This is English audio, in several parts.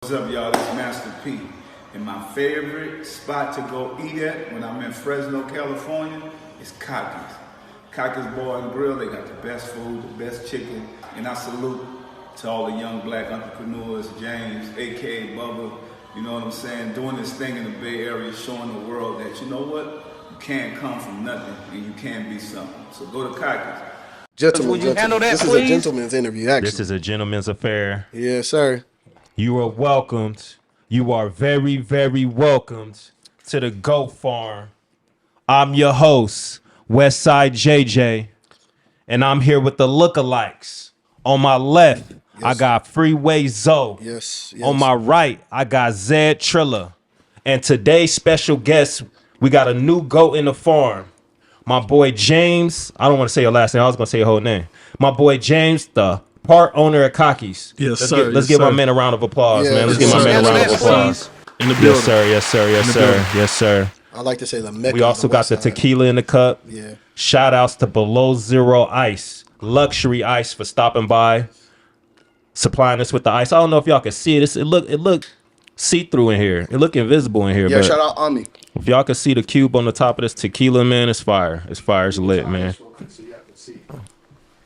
What's up, y'all? This is Master P. And my favorite spot to go eat at when I'm in Fresno, California is Kockys. Kockys Bar and Grill, they got the best food, the best chicken. And I salute to all the young black entrepreneurs, James, aka Bubba, you know what I'm saying, doing this thing in the Bay Area, showing the world that, you know what, you can't come from nothing and you can be something. So go to Kockys. Gentlemen, this is a gentleman's interview, actually. This is a gentleman's affair. Yes, sir. You are welcomed. You are very, very welcomed to the Goat Farm. I'm your host, Westside JJ, and I'm here with the lookalikes. On my left, yes, I got Freeway Zoe. Yes. On my right, I got Zed Trilla. And today's special guest, we got a new goat in the farm. My boy James, I don't want to say your last name, I was going to say your whole name. My boy James, the part owner at Kockys. Yes, sir. Let's give my man a round of applause, man. Let's give my man a round of applause. In the building. Yes, sir. Yes, sir. Yes, sir. Yes, sir. I like to say the Mecca. We also got the tequila in the cup. Yeah. Shout outs to Below Zero Ice, Luxury Ice, for stopping by, supplying us with the ice. I don't know if y'all can see it. It look see-through in here. It look invisible in here. Yeah, but shout out Ami. if y'all can see the cube on the top of this tequila, man, it's fire. It's fire. It's lit, man.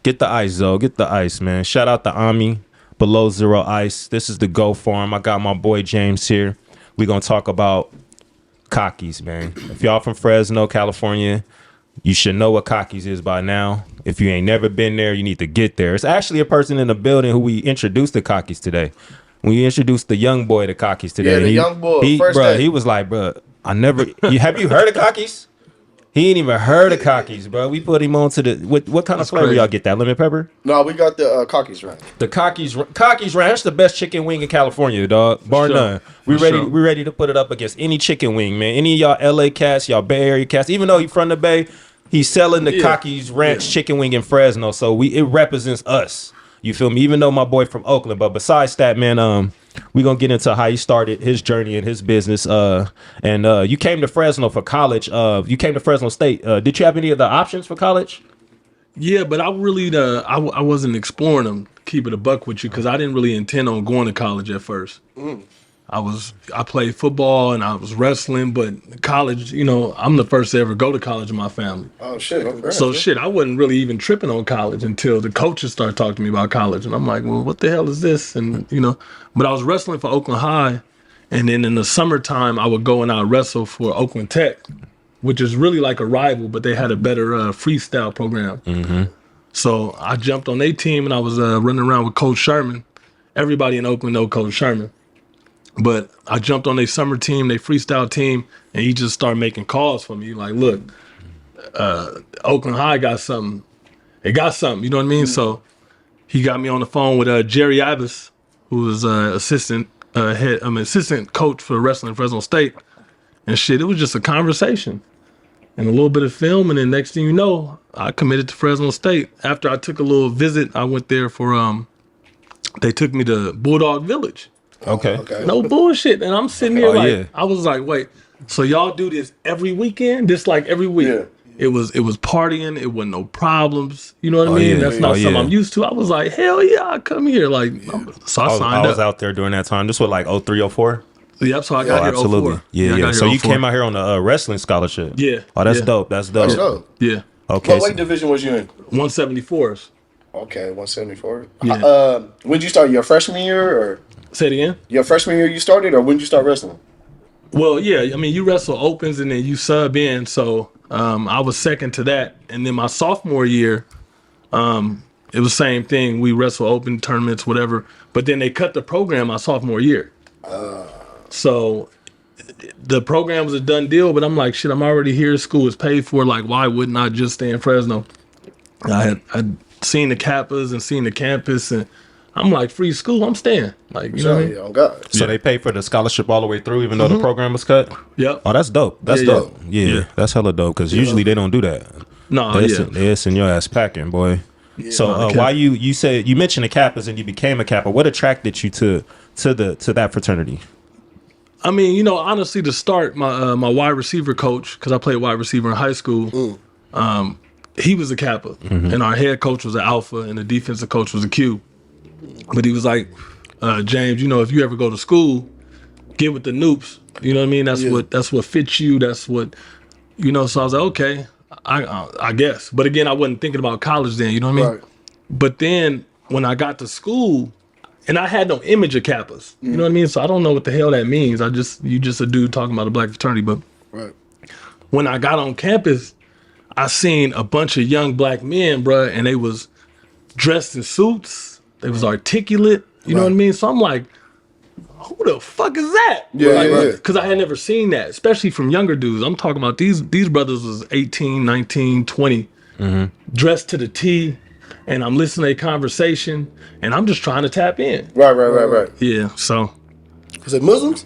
Get the ice, though. Get the ice, man. Shout out to Ami, Below Zero Ice. This is the Go Farm. I got my boy James here. We're going to talk about Kockys, man. If y'all from Fresno, California, you should know what Kockys is by now. If you ain't never been there, you need to get there. It's actually a person in the building who we introduced to Kockys today. We introduced the young boy to Kockys today. Yeah, the young boy. First day. He was like, bro, have you heard of Kockys? He ain't even heard of Kockys, bro. We put him on to the what kind of flavor crazy. y'all get? That lemon pepper? No, we got the Kockys Ranch. The Kockys Ranch. That's the best chicken wing in California, dog. Bar none. We ready to put it up against any chicken wing, man. Any of y'all LA cats, y'all Bay Area cats. Even though he's from the Bay, he's selling the Kockys Ranch chicken wing in Fresno, so it represents us. You feel me? Even though my boy from Oakland, but besides that, man, we gonna get into how he started his journey in his business. And you came to Fresno for college. You came to Fresno State. Did you have any of the options for college? Yeah, but I really I wasn't exploring them. Keep it a buck with you, because I didn't really intend on going to college at first. I played football and I was wrestling, but college, I'm the first to ever go to college in my family. Oh shit! Okay. So I wasn't really even tripping on college until the coaches started talking to me about college, and I'm like, well, what the hell is this? And but I was wrestling for Oakland High, and then in the summertime I would go and I wrestle for Oakland Tech, which is really like a rival, but they had a better freestyle program. Mm-hmm. So I jumped on their team and I was running around with Coach Sherman. Everybody in Oakland know Coach Sherman. But I jumped on their summer team, their freestyle team, and he just started making calls for me. Like, look, Oakland High got something. They got something, you know what I mean? So he got me on the phone with Jerry Abbas, who was assistant coach for wrestling Fresno State. And shit, it was just a conversation and a little bit of film. And then next thing you know, I committed to Fresno State. After I took a little visit, I went there for, they took me to Bulldog Village. Okay. No bullshit. And I'm sitting here I was like, wait, so y'all do this every weekend? This like every week? Yeah. It was partying. It wasn't no problems. You know what I mean? That's not something I'm used to. I was like, hell yeah, I come here. Like, so I signed up. I was out there during that time. This was like 03, 04? Yep, so I got here absolutely. 04. Yeah. So you came out here on a wrestling scholarship. Yeah. Oh, that's dope. That's dope. Yeah. Okay. What weight division was you in? 174s. Okay, 174. Yeah. When did you start? Your freshman year, or say it again? Your freshman year you started, or when did you start wrestling? Well, yeah. I mean, you wrestle opens and then you sub in. So I was second to that. And then my sophomore year, it was the same thing. We wrestle open tournaments, whatever. But then they cut the program my sophomore year. So the program was a done deal, but I'm like, shit, I'm already here. School is paid for. Like, why wouldn't I just stay in Fresno? I'd seen the Kappas and seen the campus, and I'm like, free school, I'm staying. Like, you know what I mean? Oh God. So they paid for the scholarship all the way through, even though the program was cut? Yep. Oh, that's dope. That's dope. Yeah, that's hella dope, because usually they don't do that. No, They send your ass packing, boy. Yeah. So why you said, you mentioned the Kappas and you became a Kappa. What attracted you to that fraternity? I mean, honestly, to start, my wide receiver coach, because I played wide receiver in high school, he was a Kappa, and our head coach was an Alpha, and the defensive coach was a Q. But he was like, James, if you ever go to school, get with the noops. You know what I mean? That's what fits you. That's what, so I was like, okay, I guess. But again, I wasn't thinking about college then, you know what I mean? Right. But then when I got to school, and I had no image of Kappas, you know what I mean? So I don't know what the hell that means. You just a dude talking about a black fraternity. But Right. when I got on campus, I seen a bunch of young black men, bruh, and they was dressed in suits. They was articulate. You know what I mean? So I'm like, who the fuck is that? Yeah. Because I had never seen that, especially from younger dudes. I'm talking about these brothers was 18, 19, 20, dressed to the T, and I'm listening to a conversation, and I'm just trying to tap in. Right. Yeah, so. Was it Muslims?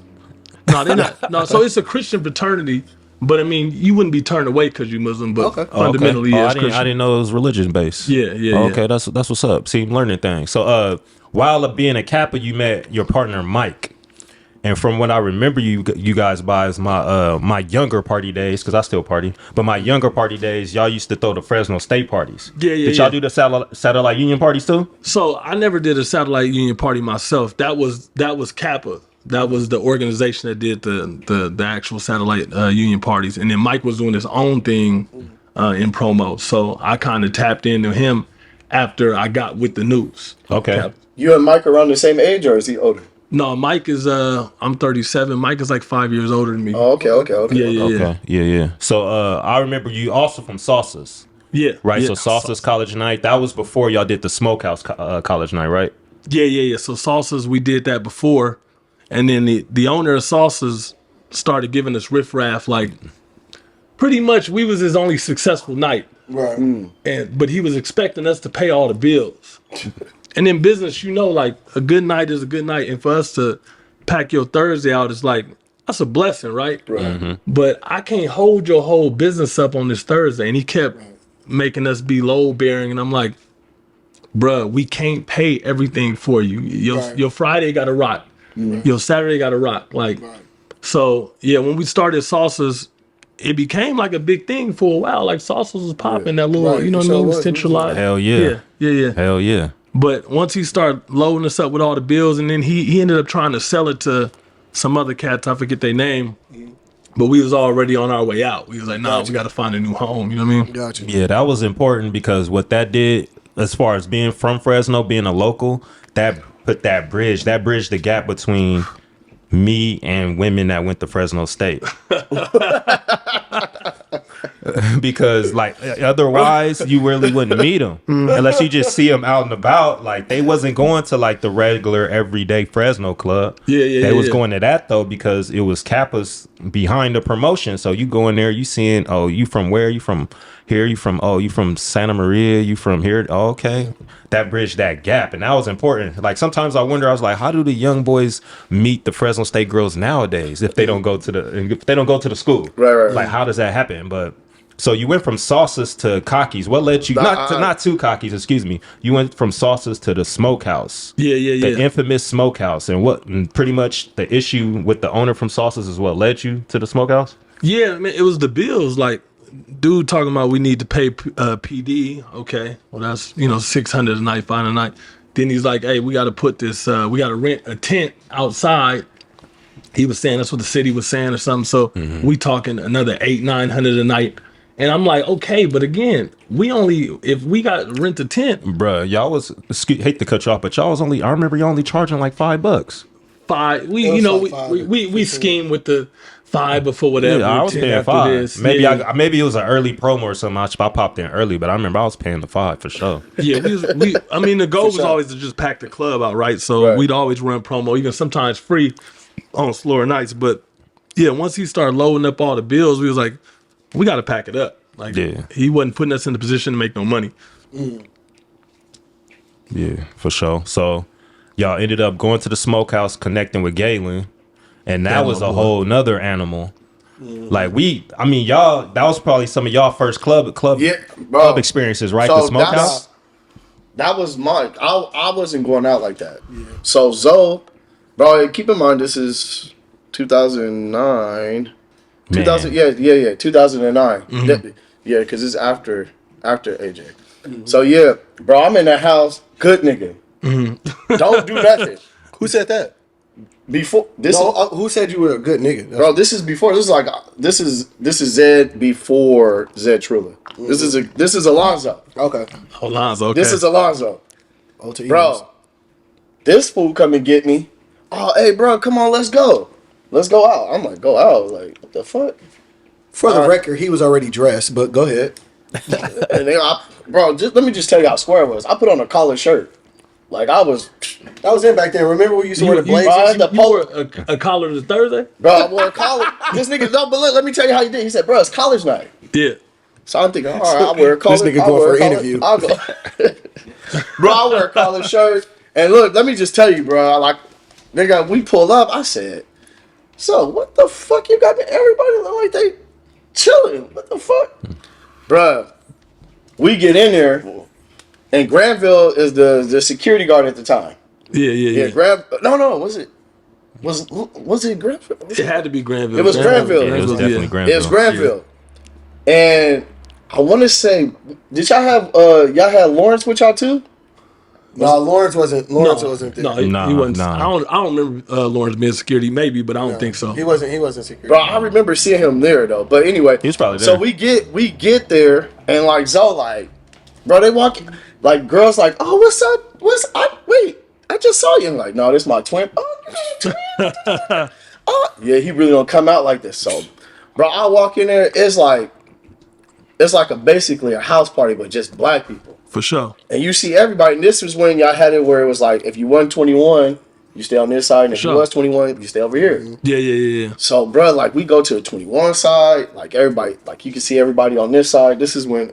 No, they're not. No, so it's a Christian fraternity, but I mean, you wouldn't be turned away because you're Muslim, but fundamentally, Oh, yeah, I it's didn't Christian. know it was religion based. Yeah. Okay, that's what's up. See, I'm learning things. So, while being a Kappa, you met your partner Mike. And from what I remember you guys by is my younger party days, because I still party, but my younger party days, y'all used to throw the Fresno State parties. Yeah. Did y'all do the satellite union parties too? So I never did a satellite union party myself. That was Kappa. That was the organization that did the actual satellite union parties. And then Mike was doing his own thing in promo. So I kind of tapped into him after I got with the news. Okay. You and Mike around the same age, or is he older? No, Mike is I'm 37. Mike is like 5 years older than me. Oh, okay. Yeah. So I remember you also from Sauces. Yeah. Right. Yeah. So Sauces College Night, that was before y'all did the Smokehouse College Night, right? Yeah. So Salsas, we did that before. And then the owner of Salsas started giving us riffraff, like pretty much we was his only successful night. Right. But he was expecting us to pay all the bills. And in business, like a good night is a good night. And for us to pack your Thursday out is like, that's a blessing, right? Right. But I can't hold your whole business up on this Thursday. And he kept making us be load bearing. And I'm like, bruh, we can't pay everything for you. Your Friday got to rock. Your Saturday got to rock. So yeah, when we started Salsas, it became like a big thing for a while. Like Salsas was popping that little, you know what I mean, centralized. Hell yeah. Yeah. Hell yeah. But once he started loading us up with all the bills, and then he ended up trying to sell it to some other cats, I forget their name, but we was already on our way out. We was like, nah, we got to find a new home. You know what I mean? Gotcha. Yeah, that was important because what that did, as far as being from Fresno, being a local, that put that bridge the gap between me and women that went to Fresno State. Because like otherwise you really wouldn't meet them unless you just see them out and about. Like they wasn't going to like the regular everyday Fresno club. They was going to that though because it was Kappa's behind the promotion. So you go in there, you seeing, oh, you from where? You from here? You from Santa Maria? You from here? Oh, okay. That bridged that gap, and that was important. Like sometimes I wonder, I was like, how do the young boys meet the Fresno State girls nowadays if they don't go to the school? Right. Like how does that happen? But so you went from Sauces to Kockys. What led you not to Kockys? Excuse me. You went from Sauces to the Smokehouse. The infamous Smokehouse, and pretty much the issue with the owner from Sauces is what led you to the Smokehouse. Yeah, man, it was the bills. Like, dude talking about we need to pay PD. Okay, well that's $600 a night, fine a night. Then he's like, hey, we got to put this. We got to rent a tent outside. He was saying that's what the city was saying or something. So we talking another $800-900 a night. And I'm like, okay, but again, if we got rent a tent, bruh, y'all was hate to cut you off, but y'all was I remember y'all only charging like $5. We schemed with the $5 before whatever. Yeah, I was paying $5. Maybe it was an early promo or something. I popped in early, but I remember I was paying the $5 for sure. Yeah, the goal was always to just pack the club out, right? So we'd always run promo, even sometimes free on slower nights. But yeah, once he started loading up all the bills, we was like, we got to pack it up. Like, he wasn't putting us in the position to make no money. Yeah, for sure. So y'all ended up going to the Smokehouse, connecting with Galen, and that was a whole nother animal. Like y'all, that was probably some of y'all first club experiences, right? So the Smokehouse. That was mine. I wasn't going out like that. Yeah. So Zoe, bro, keep in mind this is 2009. 2000, yeah, 2009. Yeah, because it's after AJ. So yeah, bro, I'm in that house, good nigga. Don't do nothing. Who said that? Before this, Who said you were a good nigga? bro. This is before. This is Zed before Zed Trilla. This is Alonzo. Okay. Alonzo, okay. This is Alonzo, Alter egos. bro. This fool come and get me. Oh, hey, bro, come on, let's go out. I'm like, go out? Like, what the fuck? For the record, he was already dressed, but go ahead. And then bro, let me just tell you how square it was. I put on a collared shirt. Like, that was in back then. Remember we used to wear the blazers? You wore a collar to Thursday? Bro, I wore a collar. This nigga, no, but let me tell you how he did. He said, bro, it's college night. Yeah. So I'm thinking, all right, I'll wear a collar. This nigga going for an interview. I'll go. Bro, I wear a collared shirt. And look, let me just tell you, bro, like, nigga, we pull up. I said, so what the fuck you got? Everybody look like they chilling. What the fuck? Bro, we get in there. And Granville is the security guard at the time. Yeah. No, was it Granville? It had to be Granville. It was Granville. Yeah, it was definitely Granville. It was Granville. And I want to say, did y'all have y'all had Lawrence with y'all too? No, Lawrence wasn't there. No, he wasn't. I don't remember Lawrence being security, maybe, but I don't think so. He wasn't security. Bro, I remember seeing him there though. But anyway, He was probably there. So we get there and like Zoe like, bro, they walk like girls like, oh, what's up? Wait, I just saw you. And like, no, this is my twin. Oh, you got a twin? Oh, yeah, he really don't come out like this. So, bro, I walk in there. It's like basically a house party, but just black people. For sure. And you see everybody. And this was when y'all had it where it was like, if you wasn't 21, you stay on this side, and if you was 21, you stay over here. Yeah. So, bro, like we go to the 21 side, like everybody, like you can see everybody on this side. This is when,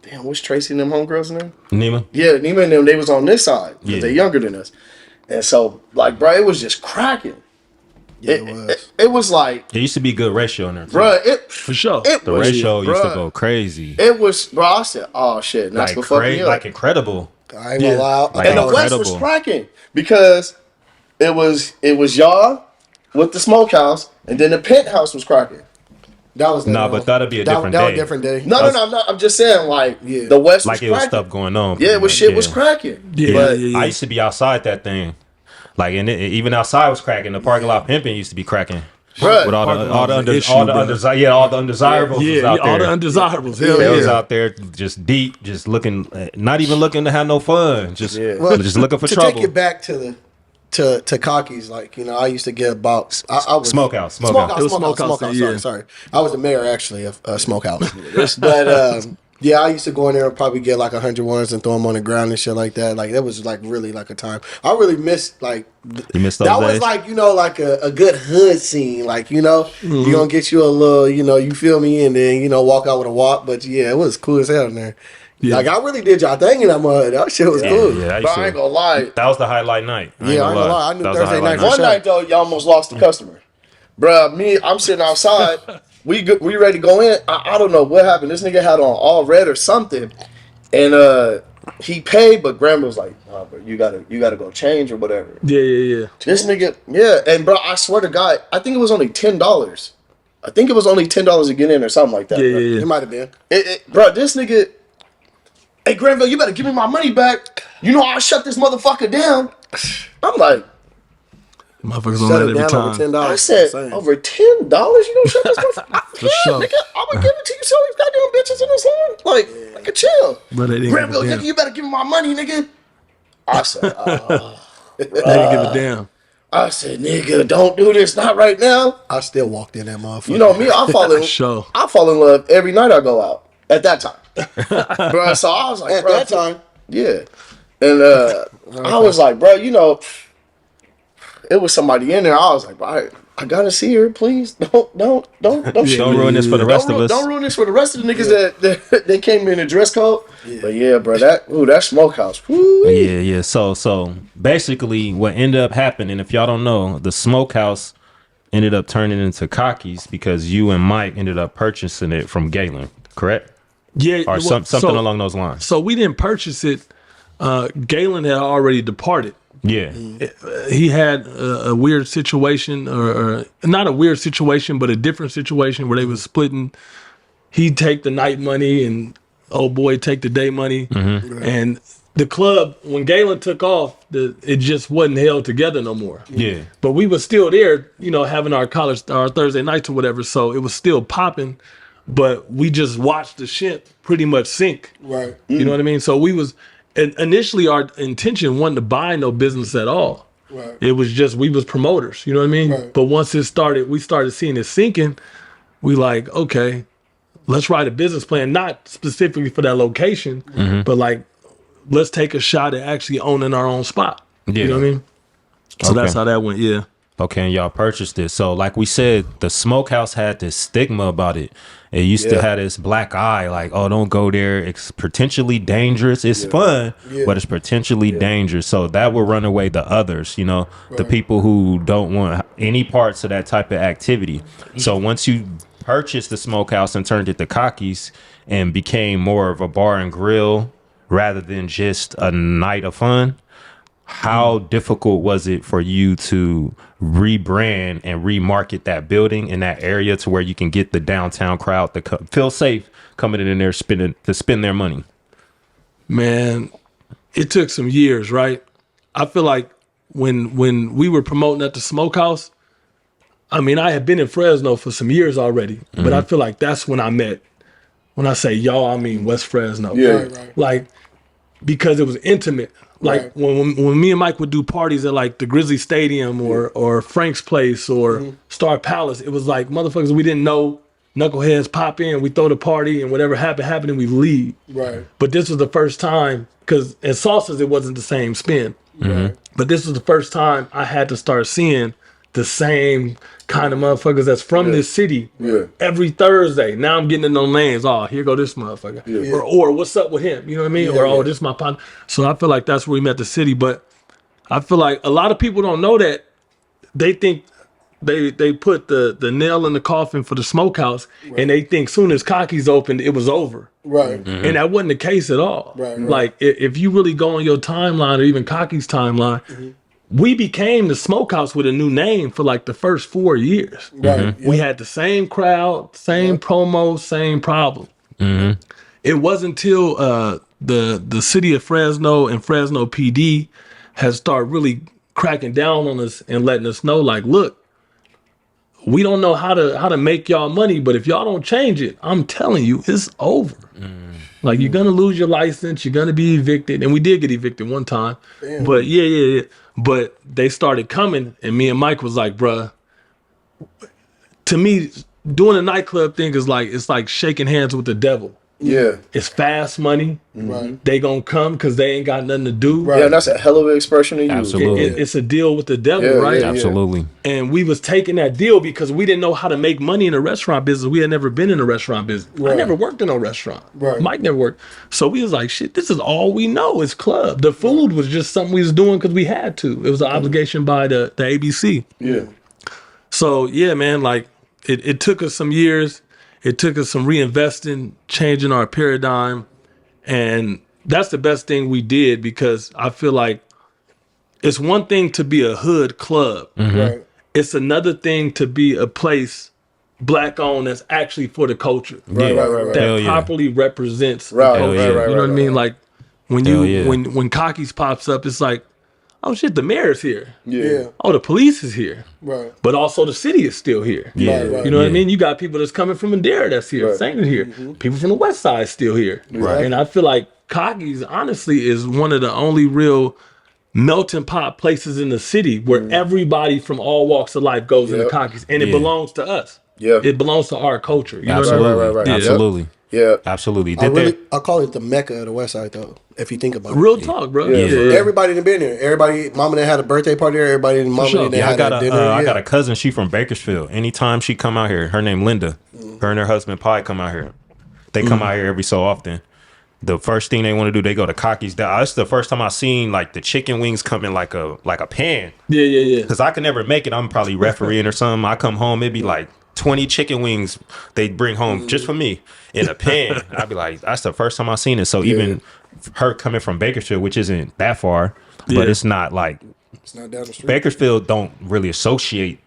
damn, what's Tracy and them homegirls name? Nima? Yeah, Nima and them, they was on this side because Yeah. they're younger than us. And so, like, bro, it was just cracking. Yeah, it was. It was like, There used to be good ratio in there. Too. bro, For sure. it The was, ratio used to bruh, go crazy. It was, bro. I said, oh shit, and that's Like, what fucked me up. like incredible. I ain't gonna lie. Like, And the thought- West was incredible. cracking because it was y'all with the smokehouse, and then the penthouse was cracking. that was Nah, but that'd be a different That was day. a different day. No, I'm not. I'm just saying, like, Yeah. the West Like was it was cracking. stuff going on. Yeah, it was shit was cracking. Yeah, But yeah. I used to be outside that thing. Like, and even outside was cracking. The parking lot pimping used to be cracking. Bruh. With all Parking lot was an the issue, all bro. the undesirables was Yeah, out there. all the undesirables. Hell They yeah. was out there just deep, just looking, not even looking to have no fun, just just looking for to trouble. take it back to Kockys, like, you know, I used to get about I was Smokehouse. It was Smokehouse, yeah. Sorry. I was the mayor actually of Smokehouse. But yeah, I used to go in there and probably get like 100 ones and throw them on the ground and shit like that. Like that was like really like a time. I really missed like You missed those that days? was like, you know, like a good hood scene. Like, you know, you gonna get you a little, you know, you feel me, and then, you know, walk out with a walk. But yeah, it was cool as hell in there. Yeah. Like I really did y'all thing in that mud. That shit was cool. Yeah, Bro, I ain't gonna lie. that was the highlight night. Yeah, I ain't gonna lie. I knew That was the Thursday highlight night One sure. night though, y'all almost lost the customer. Bruh, I'm sitting outside. We ready to go in. I don't know what happened. This nigga had on all red or something, and he paid, but Grandma was like, "Nah, bro, you gotta go change or whatever." Yeah. This nigga, yeah, and bro, I swear to God, I think it was only $10. I think it was only $10 to get in or something like that. bro. Yeah. It might have been. Bro, this nigga, hey Granville, you better give me my money back. You know I'll shut this motherfucker down. I'm like, Motherfuckers on Shut that it every down over time. $10. I said, Same. over $10? You gonna shut this motherfucker? Yeah, sure. nigga, I'm gonna give it to you. So these goddamn bitches in this line, like a chill. But they didn't Granville, give a nigga, damn. you better give me my money, nigga. I said, They didn't give a damn. I said, nigga, don't do this, not right now. I still walked in that motherfucker. You know me, I fall in love every night I go out. At that time, bro. So I was like, At bro, that time. yeah. And I was like, bro, you know, it was somebody in there. I was like, bro, I gotta see her, please. Don't Don't ruin this for the rest of us. Don't ruin this for the rest of the niggas that they came in a dress code. Yeah. But yeah, bro, that smokehouse. Woo. Yeah. So basically, what ended up happening, if y'all don't know, the smokehouse ended up turning into Kockys because you and Mike ended up purchasing it from Galen, correct? Yeah. Or well, something along those lines. So we didn't purchase it. Galen had already departed. Yeah. He had a weird situation, or not a weird situation, but a different situation where they was splitting. He'd take the night money and old boy take the day money. And the club, when Galen took off, it just wasn't held together no more. Yeah. But we were still there, having our Thursday nights or whatever. So it was still popping, but we just watched the shit pretty much sink. Right. You know what I mean? So initially our intention wasn't to buy no business at all. Right. It was just, we was promoters, you know what I mean? Right. But once we started seeing it sinking, we like, okay, let's write a business plan, not specifically for that location, but like, let's take a shot at actually owning our own spot. Yeah. You know what I mean? So that's how that went. Yeah. Okay, and y'all purchased it. So, like we said, the smokehouse had this stigma about it. It used to have this black eye, like, oh, don't go there. It's potentially dangerous. It's fun, but it's potentially dangerous. So that will run away the others, the people who don't want any parts of that type of activity. So once you purchased the smokehouse and turned it to Kockys and became more of a bar and grill rather than just a night of fun, how difficult was it for you to rebrand and remarket that building in that area to where you can get the downtown crowd to feel safe coming in there to spend their money? Man, it took some years, right? I feel like when we were promoting at the smokehouse, I mean, I had been in Fresno for some years already, but I feel like that's when when I say y'all, I mean West Fresno. Yeah. Right. Like, because it was intimate. Like when me and Mike would do parties at like the Grizzly Stadium or Frank's Place or Star Palace, it was like motherfuckers we didn't know, knuckleheads pop in, we throw the party, and whatever happened, and we leave. Right. But this was the first time, because in Sauces it wasn't the same spin. Right. But this was the first time I had to start seeing the same kind of motherfuckers that's from this city every Thursday. Now I'm getting to know names. Oh, here go this motherfucker. Yeah. Or what's up with him? You know what I mean? Yeah, Or, oh, this my partner. So I feel like that's where we met the city. But I feel like a lot of people don't know that. They think they put the nail in the coffin for the smokehouse, and they think soon as Kockys opened, it was over. Right. And that wasn't the case at all. Right. Like if you really go on your timeline or even Kockys' timeline, we became the smokehouse with a new name for like the first 4 years. Right. We had the same crowd, same promo, same problem. It wasn't until the city of Fresno and Fresno PD has started really cracking down on us and letting us know, like, look, we don't know how to make y'all money, but if y'all don't change it, I'm telling you, it's over. Like, you're gonna lose your license, you're gonna be evicted, and we did get evicted one time. Damn. But yeah. But they started coming, and me and Mike was like, bruh, to me, doing a nightclub thing is like, it's like shaking hands with the devil. Yeah. It's fast money. Right. They gonna come because they ain't got nothing to do. Right. Yeah, that's a hell of an expression to use. Absolutely. It's a deal with the devil, Yeah, right? yeah. Absolutely. And we was taking that deal because we didn't know how to make money in the restaurant business. We had never been in the restaurant business. I Right. never worked in a restaurant. Right. Mike never worked. So we was like, shit, this is all we know is club. The food was just something we was doing because we had to. It was an obligation by the ABC. Yeah. So yeah, man, like it took us some years. It took us some reinvesting, changing our paradigm. And that's the best thing we did, because I feel like it's one thing to be a hood club. Right. It's another thing to be a place black owned that's actually for the culture. Right. That Hell yeah. properly represents the Right, culture. right, right, You know what I mean? Like when Hell you yeah. when Kockys pops up, it's like, oh shit, the mayor's here. Yeah. Oh, the police is here. Right. But also the city is still here. Yeah. Right. You know what I Yeah. mean? You got people that's coming from Madera that's here, Right. Saint is here. People from the West Side still here. Right. And I feel like Kockys, honestly, is one of the only real melting pot places in the city where everybody from all walks of life goes into Yep. Kockys, and it Yeah. belongs to us. Yeah. It belongs to our culture. You know what I Absolutely. mean? Right. Yeah. Absolutely. Yeah. Absolutely. I call it the Mecca of the West Side, though, if you think about it. Real talk, bro. Yeah. Yeah. Everybody done been there. Everybody, mama done had a birthday party there. Everybody in mama sure. done Yeah, had I got a a dinner. I got a cousin. She from Bakersfield. Anytime she come out here, her name Linda. Her and her husband Pi come out here. They come out here every so often. The first thing they want to do, they go to Kockys. That's the first time I seen like the chicken wings come in like a pan. Yeah. Cause I could never make it. I'm probably refereeing or something. I come home, it'd be like 20 chicken wings they bring home just for me in a pan. I'd be like, that's the first time I seen it. So even her coming from Bakersfield, which isn't that far, but it's not like It's not down the street. Bakersfield don't really associate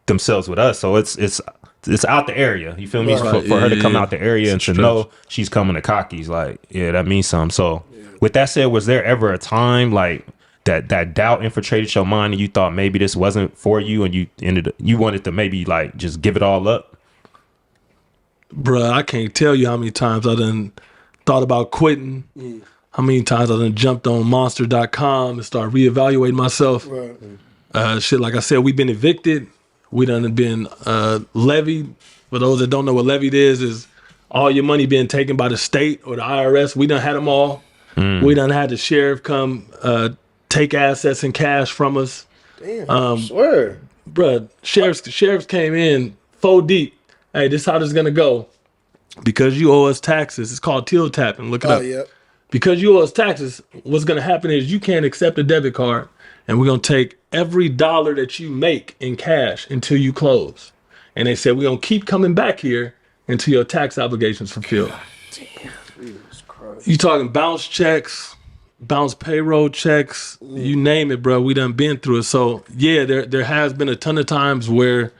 themselves with us. So it's it's out the area. You feel me? Right. For her to come out the area and to Stretch. know she's coming to Kockys, like, yeah, that means something. So with that said, was there ever a time like that doubt infiltrated your mind and you thought maybe this wasn't for you and you wanted to maybe like just give it all up? Bruh, I can't tell you how many times I done thought about quitting. How many times I done jumped on monster.com and started reevaluating myself. Right. Shit, like I said, we've been evicted. We done been levied. For those that don't know what levied is all your money being taken by the state or the IRS. We done had them all. We done had the sheriff come take assets and cash from us. Damn. Swear. Bruh, sheriffs came in 4 deep. Hey, this is how this is gonna go. Because you owe us taxes. It's called till tapping. Look it up. Yep. Because you owe us taxes, what's gonna happen is you can't accept a debit card, and we're gonna take every dollar that you make in cash until you close. And they said we're gonna keep coming back here until your tax obligations fulfilled. You talking bounce checks, bounce payroll checks, you name it, bro. We done been through it. So yeah, there has been a ton of times where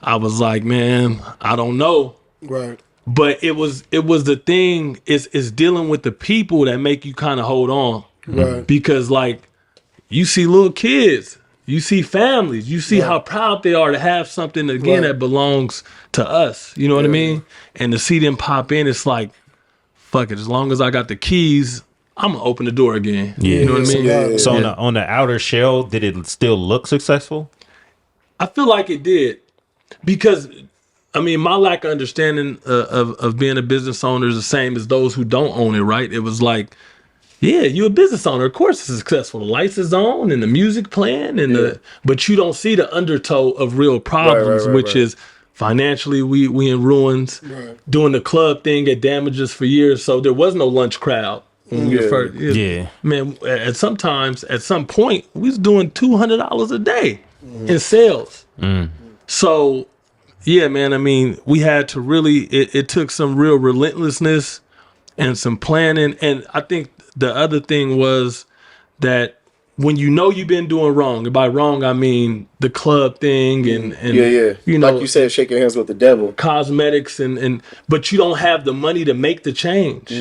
I was like, man, I don't know. Right. But it was the thing is dealing with the people that make you kind of hold on. Right. Because like you see little kids, you see families, you see how proud they are to have something again that belongs to us. You know what I mean? And to see them pop in, it's like, fuck it. As long as I got the keys, I'm gonna open the door again. Yeah. You know what I mean? Yeah. So on the outer shell, did it still look successful? I feel like it did. Because, I mean, my lack of understanding of being a business owner is the same as those who don't own it, right? It was like, yeah, you're a business owner. Of course it's successful. The lights is on and the music playing, and but you don't see the undertow of real problems, which is financially we in ruins. Right. Doing the club thing get damages for years, so there was no lunch crowd. When we were first, man, at some point, we was doing $200 a day in sales. So, yeah, man, I mean, we had to really, it took some real relentlessness and some planning. And I think the other thing was that when you know you've been doing wrong, and by wrong, I mean the club thing and you know, like you said, shake your hands with the devil. Cosmetics but you don't have the money to make the change.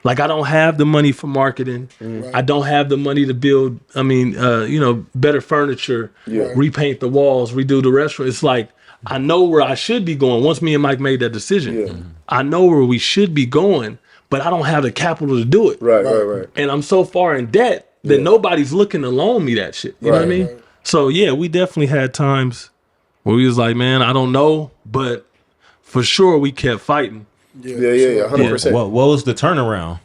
Like I don't have the money for marketing. I don't have the money to build, better furniture, repaint the walls, redo the restaurant. It's like, I know where I should be going. Once me and Mike made that decision, I know where we should be going, but I don't have the capital to do it. Right. And I'm so far in debt that nobody's looking to loan me that shit. You know what I mean? Right. So yeah, we definitely had times where we was like, man, I don't know, but for sure we kept fighting. Yeah, 100%. What was the turnaround?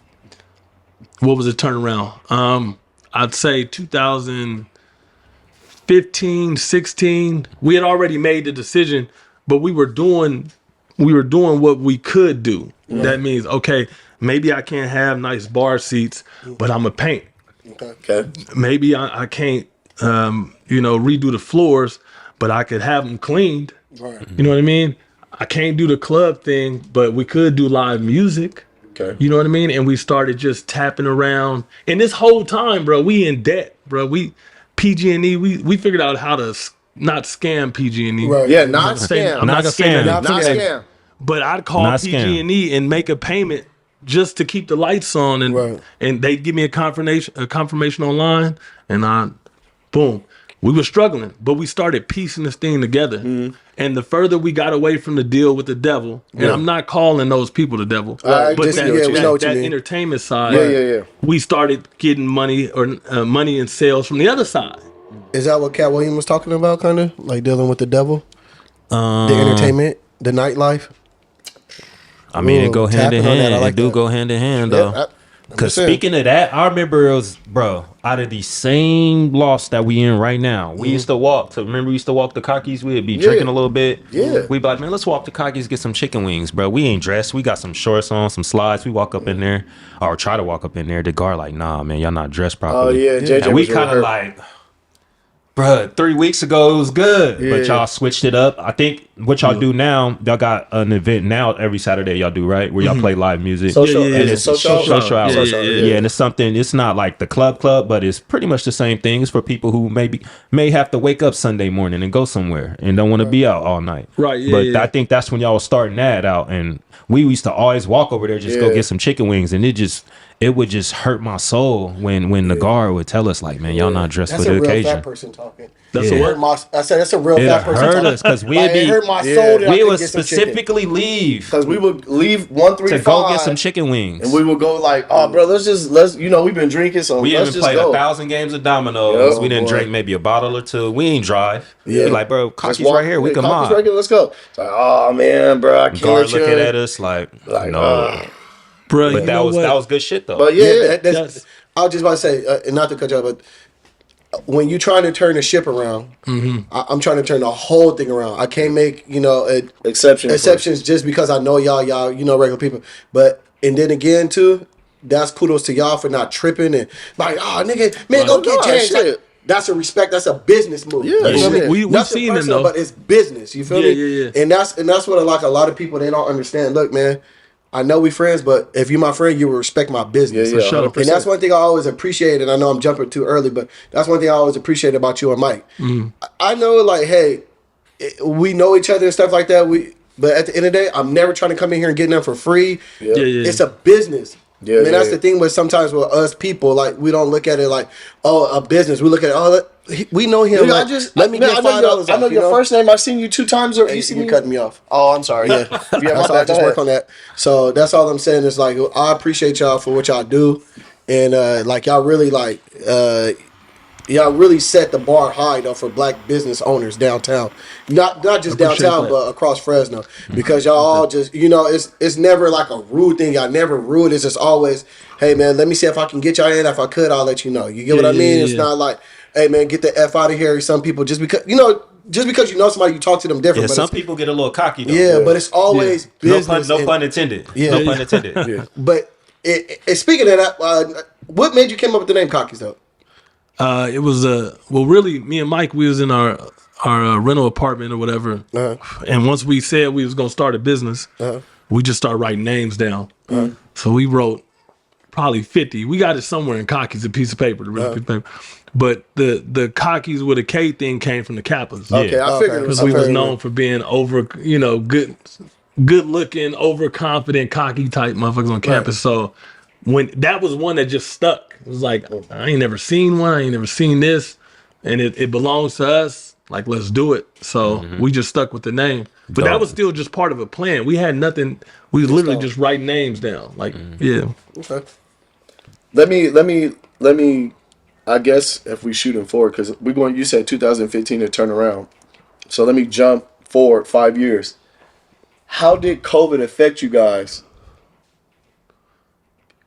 What was the turnaround? I'd say 2015, 16. We had already made the decision, but we were doing what we could do. That means, okay, maybe I can't have nice bar seats, but I'm a paint. Okay. Maybe I can't, redo the floors, but I could have them cleaned. Right. You know what I mean? I can't do the club thing, but we could do live music. Okay. You know what I mean? And we started just tapping around. And this whole time, bro, we in debt, bro. PG&E, we figured out how to not scam PG&E. Right. Yeah, not scam. I'm not gonna say that. Not scam. But I'd call PG&E and make a payment just to keep the lights on, and they'd give me a confirmation online, and boom. We were struggling, but we started piecing this thing together. And the further we got away from the deal with the devil, and I'm not calling those people the devil, but that entertainment side, we started getting money money in sales from the other side. Is that what Cat Williams was talking about, kind of like dealing with the devil, the entertainment, the nightlife? I mean, it go hand in hand. It do go hand in hand, though. Because speaking of that, I remember it was, bro, out of the same loss that we in right now, we used to walk. Remember we used to walk to Kockys? We'd be drinking a little bit. Yeah. We'd be like, man, let's walk to Kockys, get some chicken wings, bro. We ain't dressed. We got some shorts on, some slides. We walk up in there, or try to walk up in there. The guard like, nah, man, y'all not dressed properly. Oh, yeah. JJ and we kind of like, Bruh, 3 weeks ago it was good, but Yeah. y'all switched it up. I think what y'all do now, y'all got an event now every Saturday y'all do, right? Where y'all play live music. Social, Yeah, yeah, and yeah. it's social hours. Yeah. And it's something, it's not like the club, but it's pretty much the same thing. It's for people who may have to wake up Sunday morning and go somewhere and don't want to be out all night. Right, yeah, But yeah. I think that's when y'all was starting that out. And we used to always walk over there, just go Yeah. get some chicken wings. And it would just hurt my soul when the guard would tell us, like, man, y'all not dressed That's for a the real occasion. fat person talking. That's Yeah. a Hurt what? my, I said that's a real It fat person hurt talking. us because we'd Like, be it hurt my Yeah. soul that I we couldn't would get some chicken. specifically leave Because we would leave to 135 go get some chicken wings. and we would go like, oh, bro, let's we've been drinking, so We let's even just played go. 1,000 games of dominoes. Yo, We didn't boy. drink maybe a bottle or two. We ain't drive. Yeah. Be like, bro, Just Kockys walk- right here. We yeah, can Kockys mod. right here, let's go. It's like, oh man, bro, I can't Guard let you looking in. at us like no. Bro, But you that know was what? that was good shit though. But yeah, That's, I was just about to say, and not to cut you off, but when you trying to turn the ship around, I'm trying to turn the whole thing around. I can't make exceptions just because I know y'all regular people. But and then again too, that's kudos to y'all for not tripping and like, oh nigga, man, go get Nah, changed. shit. Like, that's a respect. That's a business move. Yeah, You know what I mean? shit. We Nothing seen them, personal, though. but it's business. You feel Yeah, me? yeah, yeah. And that's what like a lot of people they don't understand. Look, man, I know we friends, but if you're my friend, you will respect my business. Yeah, yeah, sure. 100%. And that's one thing I always appreciate, and I know I'm jumping too early, but that's one thing I always appreciate about you and Mike. I know, like, hey, we know each other and stuff like that. But at the end of the day, I'm never trying to come in here and get them for free. Yeah. Yeah, yeah. It's a business. Yeah, I mean, that's yeah. the thing with sometimes with us people, like, we don't look at it like, oh, a business. We look at it, we know him. Nigga, like, let me get $5 I know off, your first name. I've seen you 2 times. Or Hey, you see you're me cutting me off. Oh, I'm sorry. Yeah, That's my all. bad. Just Go work ahead. on that. So that's all I'm saying is like I appreciate y'all for what y'all do, and like y'all really y'all really set the bar high though for black business owners downtown, not just Appreciate downtown that. but across Fresno, because y'all all just it's never like a rude thing. Y'all never rude. It's just always, hey man, let me see if I can get y'all in. If I could, I'll let you know. You get what I Yeah, mean? yeah, It's yeah. not like, hey man, get the F out of here. Some people just because you know somebody, you talk to them different. Yeah, but some it's- people get a little cocky though. yeah, but it's always No business. pun, no and- pun intended. Yeah. No Yeah. pun intended. But speaking of that, what made you come up with the name Kockys though? It was really me and Mike. We was in our rental apartment or whatever, and once we said we was gonna start a business, we just started writing names down. So we wrote probably 50. We got it somewhere in Kockys, a piece of paper, the real piece of paper. But the Kockys with a K thing came from the Kappas. Okay, I figured Because it we was okay. known for being good looking, overconfident, cocky type motherfuckers on campus. So when that was one that just stuck, it was like, I ain't never seen one, I ain't never seen this, and it belongs to us. Like, let's do it. So we just stuck with the name. But that was still just part of a plan. We had nothing. We was literally just writing names down. Like, yeah. Okay. Let me. I guess if we shooting forward, because we're going. You said 2015 to turn around. So let me jump forward 5 years. How did COVID affect you guys?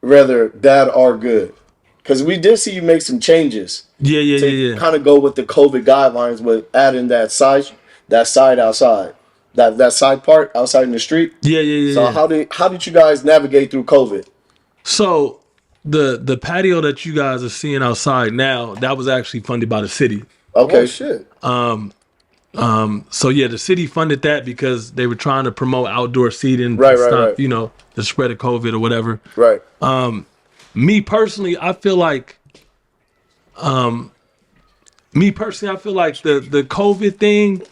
Whether bad or good, because we did see you make some changes. Yeah. Kind of go with the COVID guidelines with adding that side outside, that side part outside in the street. Yeah. So how did you guys navigate through COVID? So the patio that you guys are seeing outside now, that was actually funded by the city. Okay. Oh shit. So yeah, the city funded that because they were trying to promote outdoor seating Right, to stop, right. The spread of COVID or whatever. Right. Me personally, I feel like the COVID thing,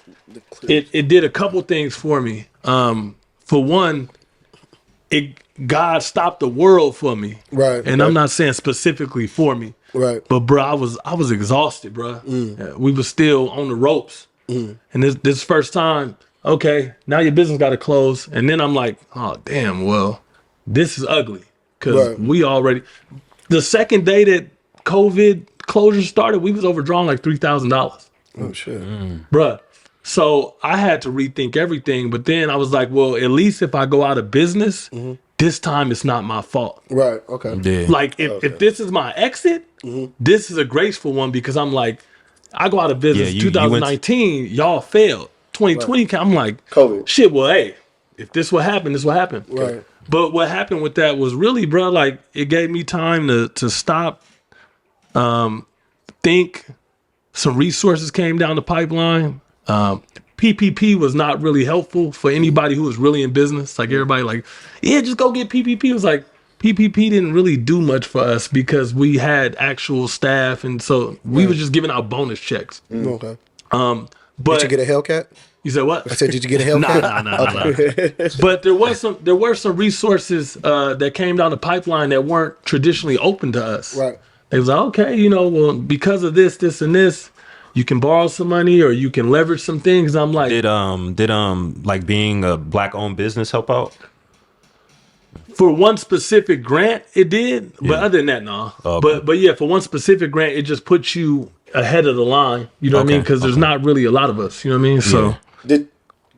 it did a couple things for me. For one, God stopped the world for me. Right. And I'm not saying specifically for me. Right. But bro, I was exhausted, bro. We were still on the ropes. And this first time, okay, now your business got to close. And then I'm like, oh damn, well, this is ugly. Because Right. we already, the second day that COVID closure started, we was overdrawn like $3,000. Oh shit. Bruh. So I had to rethink everything. But then I was like, well, at least if I go out of business, this time it's not my fault. Right. Okay. Yeah. Like if this is my exit, this is a graceful one because I'm like, I go out of business. Yeah, you 2019, y'all failed. 2020, I'm like, COVID. shit. Well, hey, if this what happened, this what happened. Right. But what happened with that was really, bro, like it gave me time to stop, think, some resources came down the pipeline. PPP was not really helpful for anybody who was really in business. Like everybody like, yeah, just go get PPP. It was like, PPP didn't really do much for us because we had actual staff. And so we were just giving out bonus checks. Okay. But Did you get a Hellcat? You said what? I said, did you get a Hellcat? Nah. But there were some resources that came down the pipeline that weren't traditionally open to us. Right. They was like, okay, well, because of this, and this, you can borrow some money or you can leverage some things. I'm like, Did like being a black-owned business help out? for one specific grant, it did. Yeah. But other than that, no. Okay. But yeah, for one specific grant, it just puts you ahead of the line. You know what I mean? Because there's not really a lot of us. You know what I mean? So Did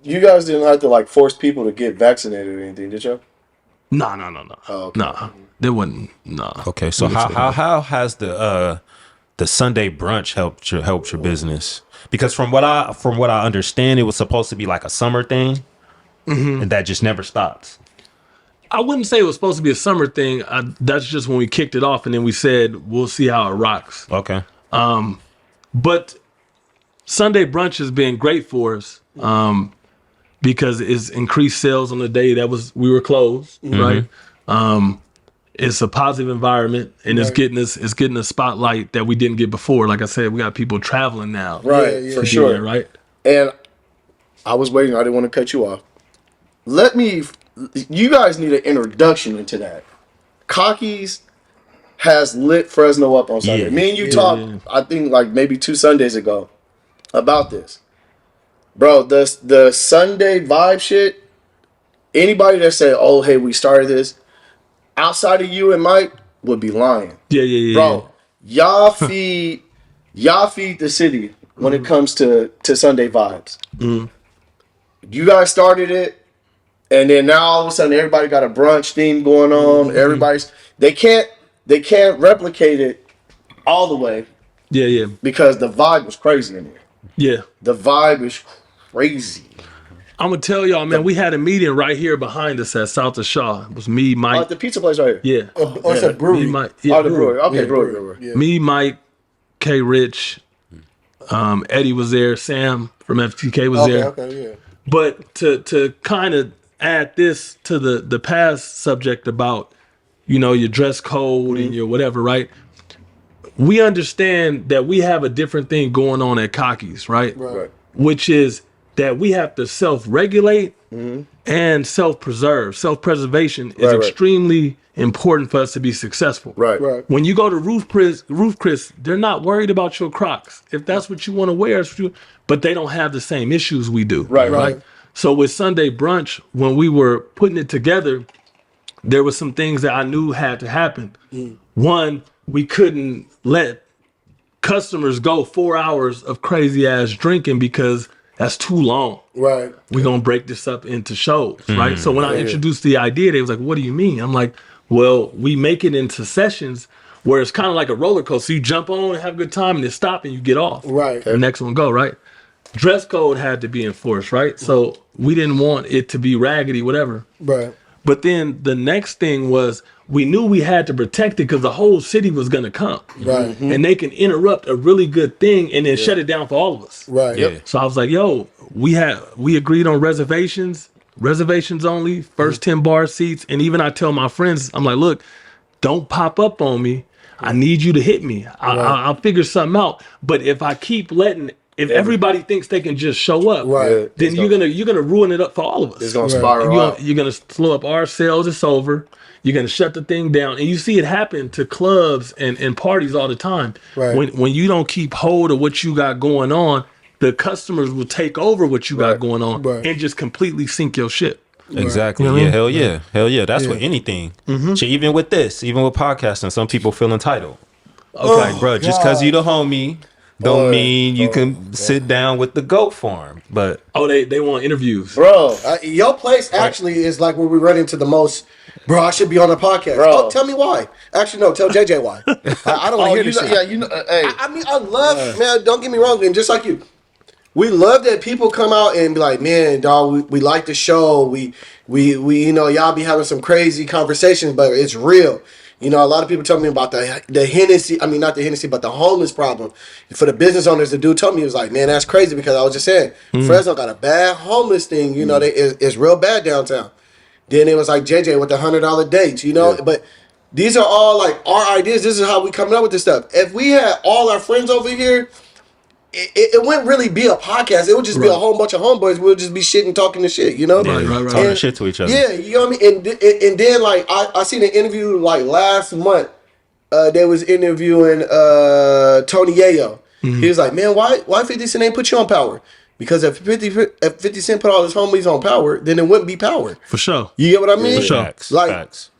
you guys didn't have to like force people to get vaccinated or anything, did you? no. Oh, okay. Nah, there wasn't. Nah. Okay, so how has the Sunday brunch helped your business? Because from what I understand, it was supposed to be like a summer thing, and that just never stopped. I wouldn't say it was supposed to be a summer thing. That's just when we kicked it off, and then we said we'll see how it rocks. Okay. But Sunday brunch has been great for us because it's increased sales on the day we were closed, right? It's a positive environment, and it's getting a spotlight that we didn't get before. Like I said, we got people traveling now, Right, for sure. there, right? And I was waiting, I didn't want to cut you off. You guys need an introduction into that. Kockys has lit Fresno up on Sunday. Yeah. Me and you talked, I think like maybe 2 Sundays ago about this. Bro, the Sunday vibe shit, anybody that said, oh, hey, we started this, outside of you and Mike, would be lying. Yeah. Bro, y'all feed the city when it comes to Sunday vibes. You guys started it, and then now all of a sudden everybody got a brunch theme going on. They can't replicate it all the way. Yeah. Because the vibe was crazy in there. Yeah. The vibe is crazy. I'm gonna tell y'all, man, we had a meeting right here behind us at South of Shaw. It was me, Mike. The pizza place right here. Yeah. Or it's a brewery. Me, Mike, The brewery. Okay, brewery. Yeah. Me, Mike, K. Rich, Eddie was there, Sam from FTK was there. Okay, yeah. But to kind of add this to the past subject about, your dress code and your whatever, right? We understand that we have a different thing going on at Kockys, right? Right. Which is that we have to self-regulate and self-preserve. Self-preservation is extremely important for us to be successful. Right. When you go to Roof Chris, they're not worried about your Crocs. If that's what you want to wear, but they don't have the same issues we do. Right. So with Sunday brunch, when we were putting it together, there were some things that I knew had to happen. One, we couldn't let customers go 4 hours of crazy ass drinking because that's too long. Right. We're going to break this up into shows, right? So when I introduced the idea, they was like, what do you mean? I'm like, well, we make it into sessions where it's kind of like a roller coaster. You jump on and have a good time and then stop and you get off. Right. The next one go, right? Dress code had to be enforced, right? So we didn't want it to be raggedy, whatever. Right. But then the next thing was we knew we had to protect it because the whole city was going to come. Right. And they can interrupt a really good thing and then shut it down for all of us. Right. Yeah. So I was like, yo, we agreed on reservations only, first 10 bar seats. And even I tell my friends, I'm like, look, don't pop up on me. I need you to hit me. I'll figure something out. But if I keep if everybody thinks they can just show up, then you're gonna ruin it up for all of us. It's gonna spiral out. You're gonna slow up our sales. It's over. You're gonna shut the thing down, and you see it happen to clubs and parties all the time. Right. When you don't keep hold of what you got going on, the customers will take over what you got going on and just completely sink your shit. Exactly. You know what I Yeah, hell yeah. That's with anything. Shit, even with podcasting, some people feel entitled. Like, bro, just because you the homie don't mean you can sit down with the goat farm. But they want interviews, Bro. Your place actually is like where we run into the most. Bro, I should be on the podcast. Bro. Oh, tell me why. Actually, no. Tell JJ why. I don't want to hear this shit. Hey. I mean, I love, man, don't get me wrong, and just like you, we love that people come out and be like, man, dog, we like the show. We y'all be having some crazy conversations, but it's real. You know, a lot of people tell me about the Hennessy. I mean, not the Hennessy, but the homeless problem. For the business owners, the dude told me, he was like, man, that's crazy, because I was just saying, Fresno got a bad homeless thing. You know, it's real bad downtown. Then it was like JJ with the $100 dates, you know. But these are all like our ideas. This is how we coming up with this stuff. If we had all our friends over here, it wouldn't really be a podcast. It would just be a whole bunch of homeboys. We'll just be shitting, talking the shit, you know? Right. Talking shit to each other. Yeah, you know what I mean? And then, like, I seen an interview, like, last month. They was interviewing Tony Yayo. He was like, man, why 50 Cent ain't put you on Power? Because if 50 Cent put all his homies on Power, then it wouldn't be Power. For sure. You get what I mean? For sure. Facts.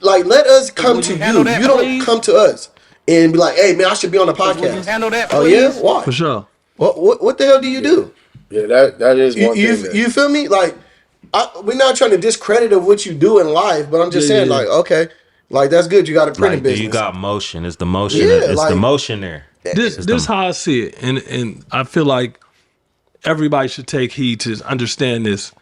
Like, let us come to you. You don't come to us and be like, hey, man, I should be on the podcast. Handle that, oh, yeah? Why? For sure. What the hell do you do? Yeah, that is one thing. You feel me? Like, we're not trying to discredit of what you do in life, but I'm just saying, like, okay, like, that's good. You got a printing business. You got motion. It's the motion. Yeah, It's like, the motion there. This how I see it, and I feel like everybody should take heed to understand this.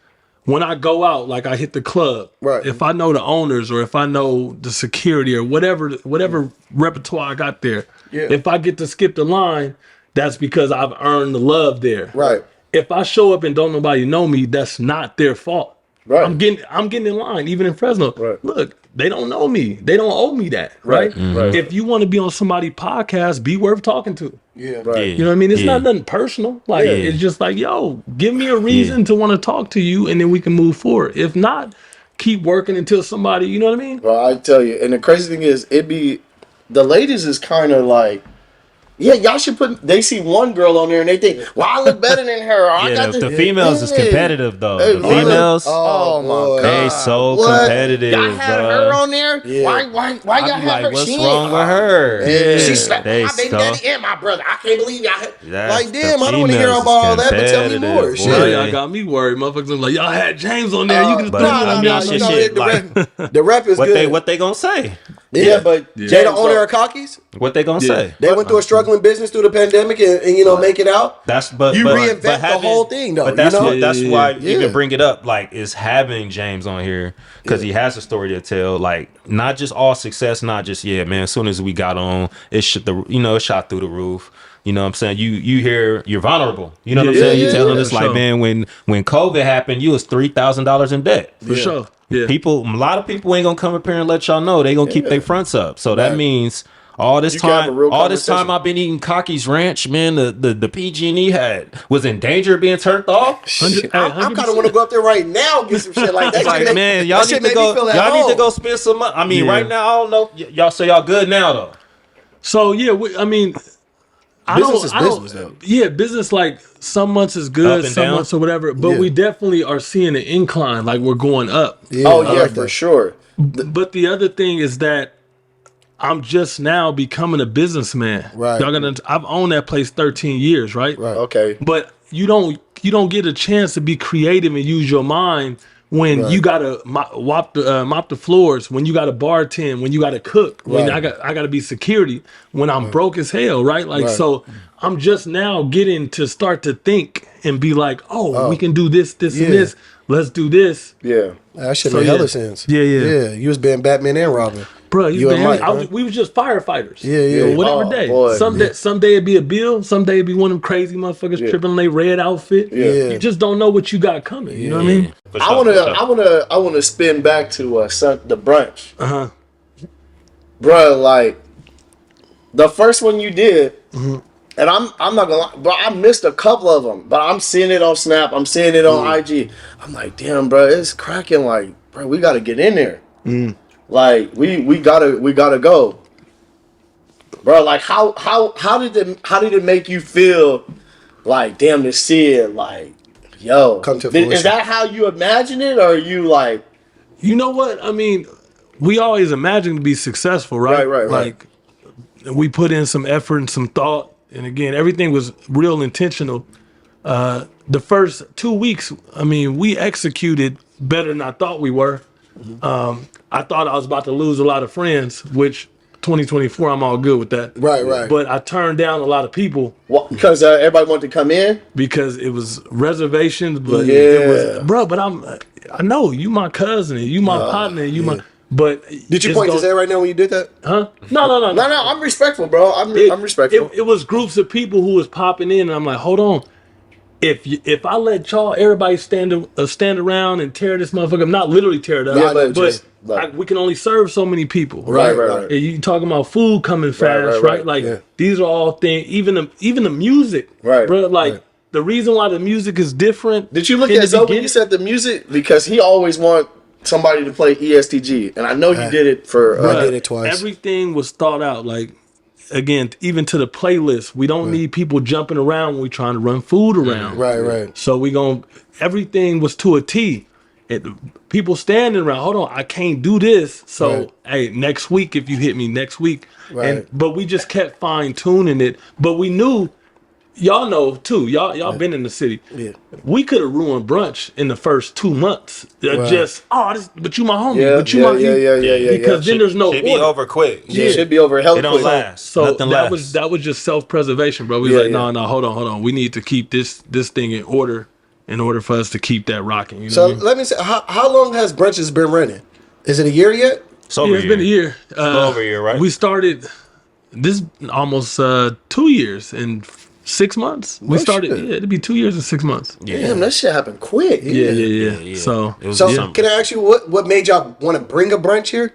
When I go out, like I hit the club, right? If I know the owners or if I know the security or whatever repertoire I got there, if I get to skip the line, that's because I've earned the love there. Right. If I show up and don't nobody know me, that's not their fault. Right. I'm getting in line, even in Fresno. Right. Look, they don't know me. They don't owe me that. Right. Right. If you want to be on somebody's podcast, be worth talking to. Yeah. Right. You know what I mean? It's not nothing personal. Like, it's just like, yo, give me a reason to want to talk to you, and then we can move forward. If not, keep working until somebody, you know what I mean? Well, I tell you, and the crazy thing is, the ladies is kind of like, yeah, y'all should they see one girl on there and they think, well, I look better than her. Or I got the females is competitive though. Hey, The females, oh my they God. so What? competitive. Y'all had bro. her on there? Yeah. Why y'all I be have like, her? what's She wrong with her? Yeah. She slapped They my baby so- daddy and my brother. I can't believe y'all. That's Like, the damn, I don't want to hear females about all is that, but tell me more. competitive, Shit. boy. Now y'all got me worried. Motherfuckers are like, y'all had James on there. You can just but put I him on mean, there. shit, the rep is good. What they gonna say? Yeah, but Jay, the owner of Kockys, What they gonna say? they went through a struggling business through the pandemic and you know, make it out. That's You reinvent the whole thing, though, But that's you know? that's why Yeah. even bring it up. Like, is having James on here because he has a story to tell. Like, not just all success, not just man. As soon as we got on, it shot through the roof. You know what I'm saying? You hear you're vulnerable. You know what I'm saying? You telling us like, man, when COVID happened, you was $3,000 in debt. For sure. Yeah. A lot of people ain't gonna come up here and let y'all know. They gonna keep their fronts up. So that means all this can have a time, real I've been eating Kockys Ranch, man. The PG&E was in danger of being turned off. I kind of want to go up there right now and get some shit like that. Like, man, y'all need to go. Y'all need to go spend some money. I mean, right now, I don't know. Y'all say y'all good now though. So yeah, I mean, Business is business, though. Yeah, business, like, some months is Up good, and some down. months or whatever. But we definitely are seeing an incline, like we're going up. Yeah, oh I yeah, like for that. sure. But the other thing is that I'm just now becoming a businessman. Right. I've owned that place 13 years, right? Right. Okay. But you don't get a chance to be creative and use your mind when you gotta mop the floors, when you gotta bartend, when you gotta cook, when I gotta be security, when I'm broke as hell, right? Like, so I'm just now getting to start to think and be like, we can do this, and this. Let's do this. Yeah. That shit So, made yeah. hella sense. Yeah. Yeah, you was being Batman and Robin. Bro, You and Mike, huh? we was just firefighters. Yeah. So whatever Oh, day. boy. Someday it'd be a Bill. Someday it'd be one of them crazy motherfuckers tripping in their red outfit. Yeah. You just don't know what you got coming. You know what I mean? I wanna spin back to the brunch. Uh-huh. Bruh, like the first one you did, and I'm not gonna lie, bro, I missed a couple of them, but I'm seeing it on Snap, I'm seeing it on IG. I'm like, damn, bro, it's cracking. Like, bro, we gotta get in there. Like, we gotta go, bro. Like, how did it make you feel? Like, damn, to see it, like, yo, Come to is fruition. that how you imagine it, or are you like? You know what? I mean, we always imagine to be successful, right? Right. Like, we put in some effort and some thought. And again, everything was real intentional. The first 2 weeks, I mean, we executed better than I thought we were. I thought I was about to lose a lot of friends, which 2024, I'm all good with that. Right. But I turned down a lot of people What, because everybody wanted to come in? because it was reservations. But Yeah. it was, bro, but I know you my cousin, and you my partner, and But Did you point to Zay right now when you did that? Huh? No. No, I'm respectful, bro. I'm respectful. It was groups of people who was popping in, and I'm like, hold on. If I let everybody stand around and tear this motherfucker up, not literally tear it up, but we can only serve so many people. Right. And you talking about food coming fast, right? Like these are all things. Even the music, right, bro. Like the reason why the music is different. Did you look at Zoe when you said the music? Because he always want somebody to play ESTG, and I know you did it for. I did it twice. Everything was thought out, like. Again, even to the playlist, we don't need people jumping around when we're trying to run food around. Right. So everything was to a T. People standing around, hold on, I can't do this. So, hey, next week, if you hit me next week. Right. But we just kept fine tuning it. But we knew, y'all know too, y'all been in the city. Yeah. We could have ruined brunch in the first 2 months. But you my homie. Yeah. Because then there's no order. Should be over quick. Yeah, it should be over hella quick. quick. It don't last. So Nothing lasts. that was just self-preservation, bro. We was no, hold on. We need to keep this thing in order for us to keep that rocking. You know So what I mean? let me say, how long has Brunches been running? Is it a year yet? It's over It's been a year. over a year, right? We started this almost 2 years and 6 months. We started. shit. Yeah, it'd be 2 years and 6 months. Damn, that shit happened quick. Yeah. So It was So something. can I ask you what made y'all want to bring a brunch here?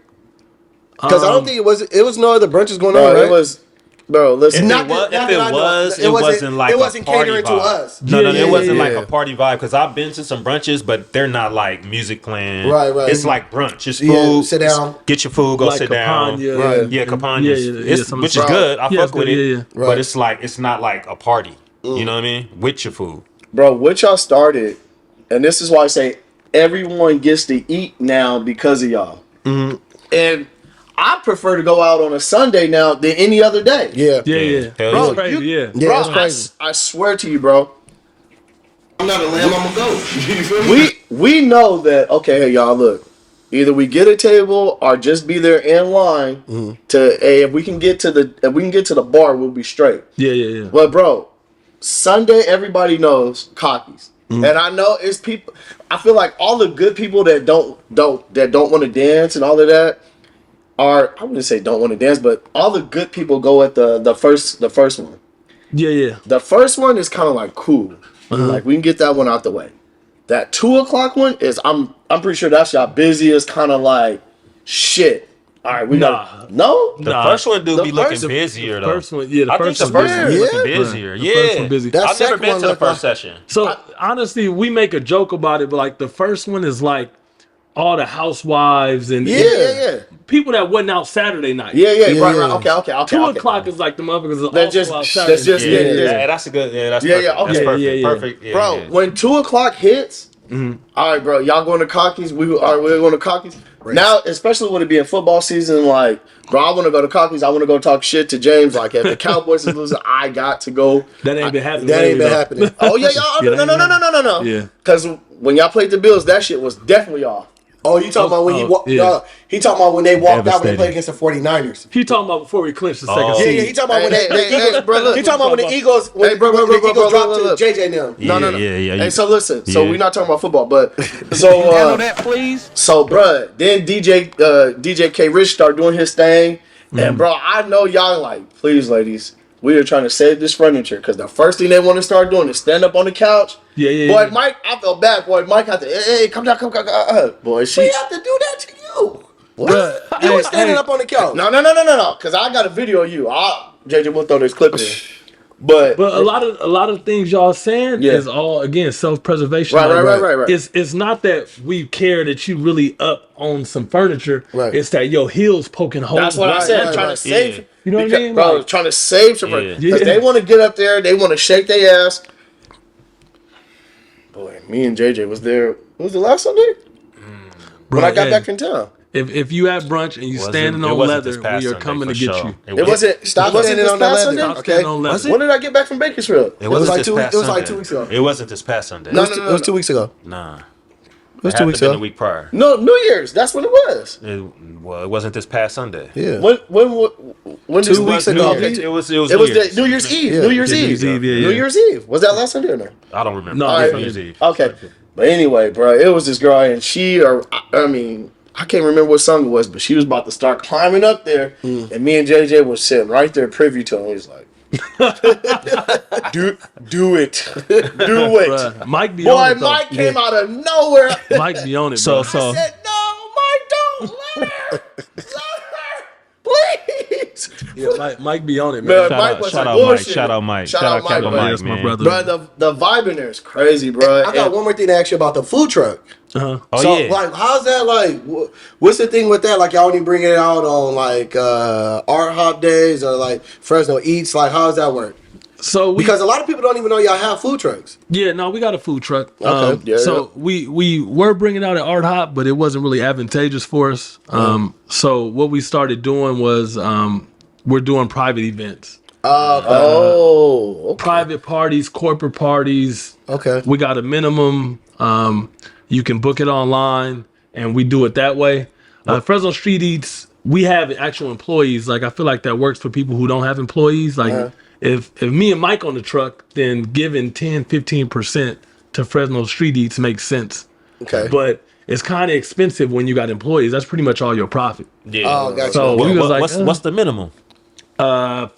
Because I don't think it was no other brunches going on, right? It was, bro. Listen, If it wasn't like it wasn't a party catering vibe. to us. No, it wasn't yeah. like a party vibe because I've been to some brunches, but they're not like music playing. Right. It's like brunch. It's Yeah, food. sit down. Get your food. Go like sit down. Campagna, Right. Yeah, Campagna. some Which is good. I Yeah, fuck with it's good, it. yeah. Right. But it's like it's not like a party. You know what I mean? With your food. bro, what y'all started, and this is why I say everyone gets to eat now because of y'all. Mm-hmm. And I prefer to go out on a Sunday now than any other day. Yeah. Yeah. Hell Bro, yeah. crazy, yeah. Yeah, Bro, that's crazy. I swear to you, bro. I'm not a lamb, I'm a goat. You feel me? We know that. Okay, hey y'all, look. Either we get a table or just be there in line to. Hey, if we can get to the bar, we'll be straight. Yeah. But bro, Sunday everybody knows Kockys, and I know it's people. I feel like all the good people that don't want to dance and all of that are, I wouldn't say don't want to dance, but all the good people go at the first one. Yeah. The first one is kind of like cool, like we can get that one out the way. That 2:00 one is I'm pretty sure that's y'all busiest, kind of like shit. All right, no. The first one do The be looking first- busier though. First one, yeah. I think the one first busy. one be looking Yeah. busier. The first one busy. That I've never second been one to the looked like- first session. So honestly, we make a joke about it, but like the first one is like all the housewives and Yeah. people that wasn't out Saturday night. Yeah. Yeah. Right. Okay. 2:00 is like the motherfuckers That also just- out that's Saturday. just- Yeah, that's a good. Yeah, that's Yeah, perfect. yeah, okay. That's perfect. Yeah. Perfect. Yeah, Bro, yeah. when 2:00 hits, all right, bro, y'all going to Kockys? We're going to Kockys. Now, especially with it being football season, like, bro, I want to go to Kockys. I want to go talk shit to James. Like, if the Cowboys is losing, I got to go. That ain't been happening. That ain't lately, been though. happening. Oh yeah, y'all. No. Yeah. Because when y'all played the Bills, that shit was definitely off. Oh, you talking about when he walked? yeah. He talking about when they walked out when they Devastating. played against the 49ers. He talking about before we clinched the second Oh. Yeah, seed. he talking about when the Hey, Eagles. bro, look. He talking about when the Eagles. When, Hey, bro, when bro, the bro, Eagles bro, dropped look. to JJ and them. No. Yeah. Hey, so listen. So Yeah. we're not talking about football, but so Handle that, please. So, bruh, then DJ K Rich started doing his thing. And, bro, I know y'all like, please, ladies, we are trying to save this furniture. Because the first thing they want to start doing is stand up on the couch. Yeah. Boy, Mike, I felt bad. Boy, Mike had to, hey, come down. Boy, she. We have to do that to you. Bruh, You was standing up on the couch. No. Because I got a video of you. JJ, we'll throw this clip in. But a lot of things y'all saying is all again self-preservation. Right. It's not that we care that you really up on some furniture. Right. It's that your heels poking holes. that's what I said. right, Trying right. to save. Yeah. You know what I because- mean? Bro, Like- trying to save some Yeah. because they want to get up there. They want to shake their ass. Boy, me and JJ was there. Was it last Sunday? When I got hey, back in town. If you at brunch and you standing on leather, we are coming to get you. It wasn't. Stop Wasn't standing this on that past leather. Sunday? Stop Okay. standing on leather. Was it? When did I get back from Bakersfield? It wasn't like this 2 past it was like Sunday. 2 weeks ago. It wasn't this past Sunday. No. It was 2 weeks ago. Nah. It was It 2 had weeks to been ago. the week prior. No, New Year's. That's when it was. Well, it wasn't this past Sunday. Yeah. When 2 weeks ago. It was It was the New Year's Eve. Yeah. New Year's Yeah, New Eve. Year's Eve, yeah. New Year's Eve. Was that last Sunday or no? I don't remember. No, It was it's New Year's Eve. Okay. But anyway, bro, it was this girl and she, or I mean, I can't remember what song it was, but she was about to start climbing up there, and me and JJ was sitting right there privy to him. He was like, do it. Do it. Bruh, Mike be Boy, on it, though. Mike came out of nowhere. Mike be on it, bro. I said, no, Mike, don't let her. Let her. Please. Yeah, Mike be on it, man. Man, Mike was shout like, out Mike. bullshit. Shout out Mike. Shout out Mike, Kappa man. That's my man. brother. Bro, the vibe in there is crazy, bro. I got one more thing to ask you about the food truck. Uh-huh. Oh So, yeah. like, how's that, like, what's the thing with that? Like, y'all only bring it out on, like, art hop days or, like, Fresno Eats? Like, how does that work? So Because a lot of people don't even know y'all have food trucks. yeah, no, we got a food truck. Okay. Yeah, So we were bringing out an art hop, but it wasn't really advantageous for us. So what we started doing was we're doing private events, Oh, okay. private parties, corporate parties. Okay. We got a minimum. You can book it online, and we do it that way. Fresno Street Eats, we have actual employees. Like I feel like that works for people who don't have employees. Like if me and Mike on the truck, then giving 10-15% to Fresno Street Eats makes sense. Okay. But it's kind of expensive when you got employees. That's pretty much all your profit. Yeah. Oh, gotcha. So we was like, what's the minimum?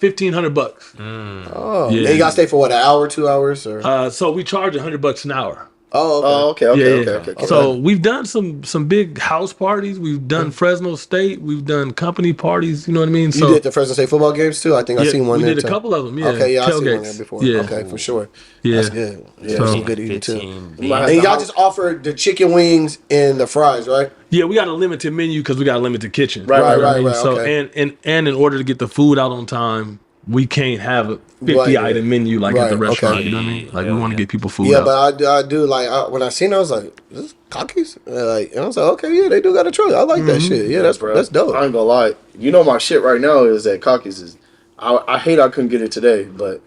$1,500. Oh, Yeah. and you got to stay for what, an hour, 2 hours? Or? So we charge $100 an hour. Oh, okay. Oh, okay. Yeah. Okay. So we've done some big house parties. We've done Fresno State. We've done company parties. You know what I mean? You So did the Fresno State football games too? I think I seen one we there did a too. couple of them. Yeah. Okay, yeah, I seen one Tailgates. there before. Yeah. Okay, for sure. Yeah. That's good. Yeah, So- some good eating too. 15 And y'all just offer the chicken wings and the fries, right? Yeah, we got a limited menu because we got a limited kitchen. Right, You know what I right, mean? right, So okay. and in order to get the food out on time, we can't have a 50 Right, item menu like at the right, restaurant. okay. You know what I mean? Like we want to get people food Yeah, out. but I do like when I seen it, I was like, "Is this Kockys?" And I was like, "Okay, yeah, they do got a truck. I like that shit. Yeah, that's Bro, that's dope." I ain't gonna lie. You know my shit right now is that Kockys is. I hate I couldn't get it today, but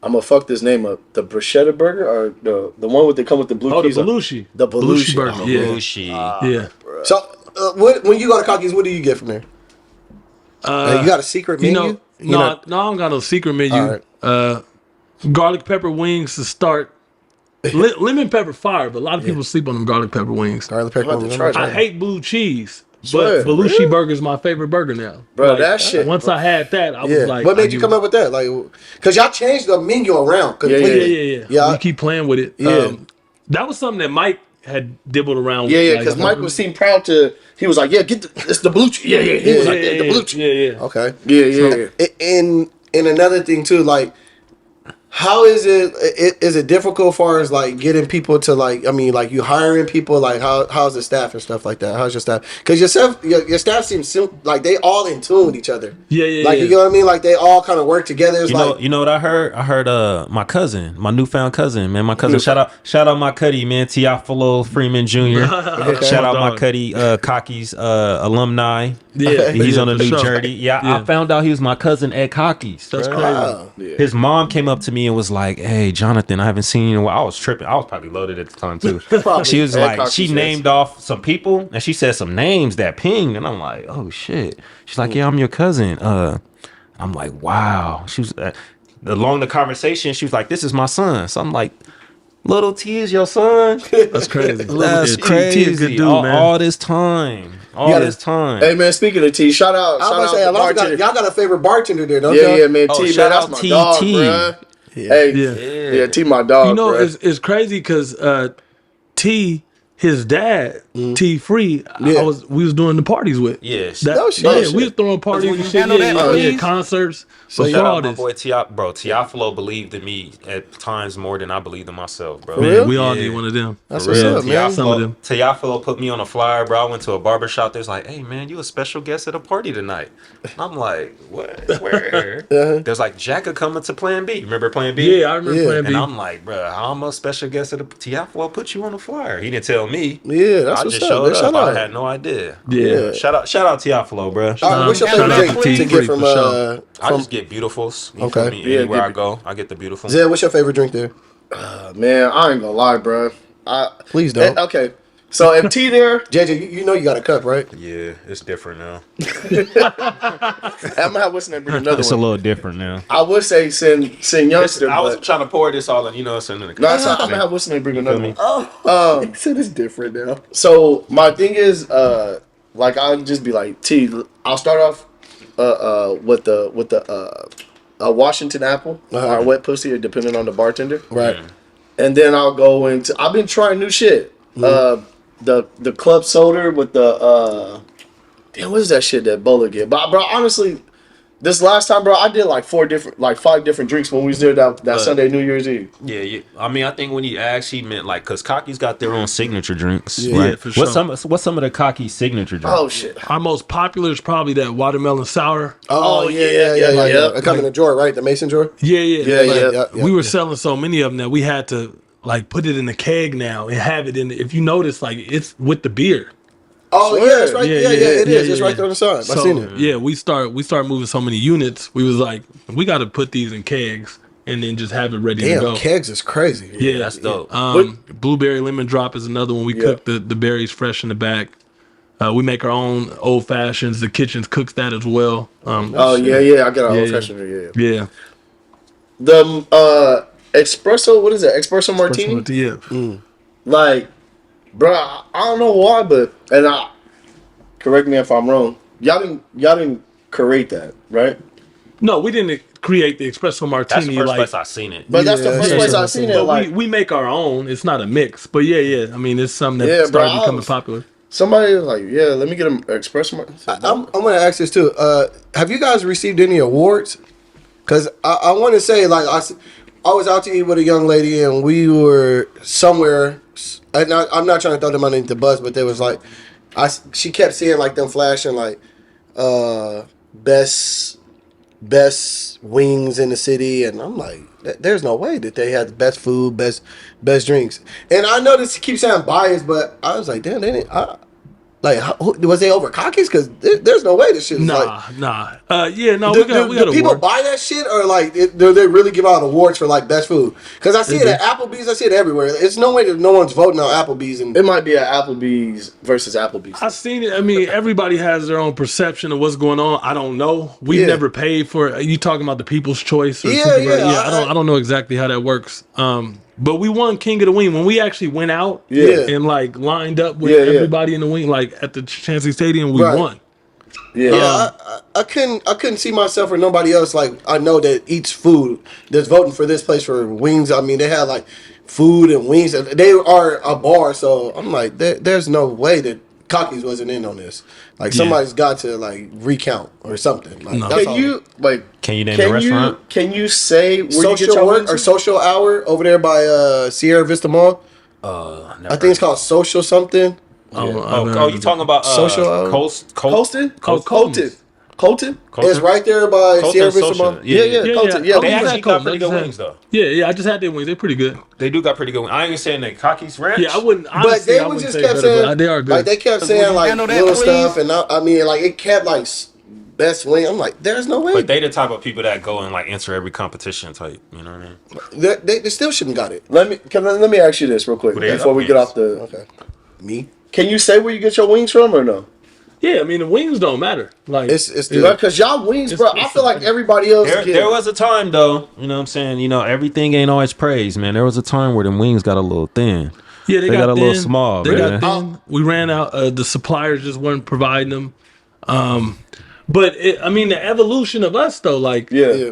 I'm gonna fuck this name up. The bruschetta burger or the one with come with the blue Oh, the cheese. Belushi. The Belushi. burger. Oh, Yeah. Sushi. Yeah. So when you go to Kockys, what do you get from there? You got a secret You menu? know, no, I don't got no secret menu. All right. Garlic pepper wings to start. Lemon pepper fire, but a lot of people sleep on them garlic pepper wings. Garlic pepper. I'm about to try that. I hate blue cheese, Swear, but Belushi really? burger is my favorite burger now. Bro, that shit- Once I had that, I Yeah. was like, What made you come up with that? Like, cause y'all changed the menu around completely. Yeah. Yeah. We keep playing with it. Yeah. That was something that Mike had dibbled around with. Yeah, like, because Mike was seemed proud to. He was like, "Yeah, it's the blue cheese." Yeah. He was like, "The blue cheese." Yeah. Okay. Yeah. And another thing too, like, how is it? Is it difficult as far as like getting people to like? I mean, like you hiring people. Like how's the staff and stuff like that? How's your staff? Because your staff seems like they all in tune with each other. Yeah. Like you know what I mean? Like they all kind of work together. It's You know what I heard? I heard my cousin, my newfound cousin, man. My cousin, shout out my cuddy, man, Teofilo Freeman Jr. Shout out my cuddy, Kockys alumni. Yeah. He's on the for new sure. journey. Yeah, I found out he was my cousin at Kockys. That's bro. crazy. Wow. His mom came up to me and was like, "Hey, Jonathan, I haven't seen you in a while." I was tripping. I was probably loaded at the time too. Probably. She was At like, Kockys, she yes. named off some people and she said some names that pinged, and I'm like, "Oh shit." She's like, "Yeah, I'm your cousin." I'm like, "Wow." She was along the conversation. She was like, "This is my son." So I'm like, "Little T is your son?" That's crazy. That's T crazy. is a good dude, all, man. all this time. gotta- Hey man, speaking of T, shout out. I was about to say, to y'all got, bartender. y'all got a favorite bartender there, don't y'all? Yeah, man. Oh, T, man, shout that's out my T, dog, T. bruh. Hey, Yeah. yeah, T, my dog. You know, bruh. it's crazy because T, his dad, T Free, Yeah. we was doing the parties with. Yes. No shit. Yeah, we was throwing parties Will and you shit. handle that, Yeah, please? concerts. So before shout all out my this. boy Teofilo believed in me at times more than I believed in myself, bro. Man, real? we all Yeah. need one of them. That's For what's real. up, man. Some of them. Teofilo put me on a flyer, bro. I went to a barbershop. There's like, "Hey, man, you a special guest at a party tonight." I'm like, "What? Where?" There's like Jacka coming to Plan B. Remember Plan B? Yeah, I remember Yeah. Plan B. And I'm like, bro, how am I a special guest at a Teofilo? Put you on the flyer. He didn't tell me. Yeah, that's I what's just up. showed Man, up. shout I out. had no idea. Yeah. Shout out Teofilo, bro. What's your Shout favorite out drink to to T get Free from for sure. I just get beautifuls. You Okay. feel me? Yeah, Anywhere get I go, I get the beautiful. Zed, what's your favorite drink there? Man, I ain't gonna lie, bro. Please don't. Okay, so if T there, JJ, you know you got a cup, right? Yeah, it's different now. I'm gonna have what's name bring another It's a one. little different now. I would say send youngster, I was but trying to pour this all in, you know, it's in the no, I'm gonna have what's name bring another me? one. He said it's different now. So my thing is, like I'll just be like, T. I'll start off with the Washington apple or wet pussy, or depending on the bartender. Right. And then I'll go into. I've been trying new shit. The club soda with the damn, what is that shit that Bowler get? But bro, honestly, this last time, bro, I did like 5 different drinks when we was there that Sunday, New Year's Eve. Yeah. I mean, I think when he asked, he meant like, cause Kockys got their own signature drinks. Yeah, right? for sure. What's some of the Kockys signature drinks? Oh shit. Our most popular is probably that watermelon sour. Oh, yeah. It come in a drawer, right? The mason drawer. Yeah. Yeah. We were selling so many of them that we had to like put it in a keg now and have it in. If you notice, like it's with the beer. Oh yeah, it's right. Yeah, it is. It's right there on the side. So, I seen it. Yeah, we start moving so many units. We was like, we got to put these in kegs and then just have it ready to go. Damn, kegs is crazy. Yeah, that's dope. Blueberry lemon drop is another one. We cook the berries fresh in the back. We make our own old fashions. The kitchen cooks that as well. I got an old fashioned. Yeah. The espresso. What is it? Espresso martini. Yeah. Like, bro, I don't know why, but correct me if I'm wrong. Y'all didn't create that, right? No, we didn't create the espresso martini. That's the first like, place I seen it. But that's the first place I've seen it. But Like, we make our own. It's not a mix. But yeah. I mean, it's something that started becoming popular. somebody was like, "Yeah, let me get an espresso martini." I'm going to ask this too. Have you guys received any awards? Because I want to say, like, I was out to eat with a young lady, and we were somewhere. And I'm not trying to throw them underneath the bus, but there was like, she kept seeing like them flashing like best wings in the city, and I'm like, there's no way that they had the best food, best drinks. And I know this keeps sounding biased, but I was like, damn, they didn't. Was they over Kockys? Because there's no way this shit is Nah. We got people awards. buy that shit, or like do they really give out awards for like best food? Because I see it at Applebee's, I see it everywhere. It's no way that no one's voting on Applebee's. And It might be at Applebee's versus Applebee's. I've seen it. I mean, everybody has their own perception of what's going on. I don't know. We've never paid for it. You talking about the People's Choice? Or something like that? I don't know exactly how that works. But we won King of the Wing when we actually went out and like lined up with everybody in the wing, like at the Chancellor Stadium. We won. I couldn't see myself or nobody else. Like, I know that eats food that's voting for this place for wings. I mean, they had like food and wings. They are a bar, so I'm like, there's no way that Kockys wasn't in on this. Like, somebody's got to like recount or something. Like, that's Can you name the restaurant? Can you say where social you get your work wings? or social hour over there by Sierra Vista Mall? I think it's called Social something. You talking about Social Colton? Colton? It's right there by Sierra Vista Mall. Yeah, Colton. Yeah, They actually got Colton. pretty good wings though. Yeah, I just had their wings. They're pretty good. They do got pretty good wings. I ain't saying that Kockys Ranch. Yeah, I wouldn't. But Honestly, they I would wouldn't just say kept better, saying, but they are good. like, they kept saying like little stuff, and I mean, like, it kept like best wing. I'm like, there's no way. But they the type of people that go and like enter every competition type. You know what I mean? They still shouldn't got it. Let me ask you this real quick before we get off the. Okay. Me? Can you say where you get your wings from or no? Yeah, I mean the wings don't matter. Like It's Because y'all wings, bro. I feel like everybody else. There was a time though, you know what I'm saying? You know, everything ain't always praise, man. There was a time where them wings got a little thin. Yeah, they got a little thin. small, They man. got thin. We ran out. The suppliers just weren't providing them. But the evolution of us though, like Yeah.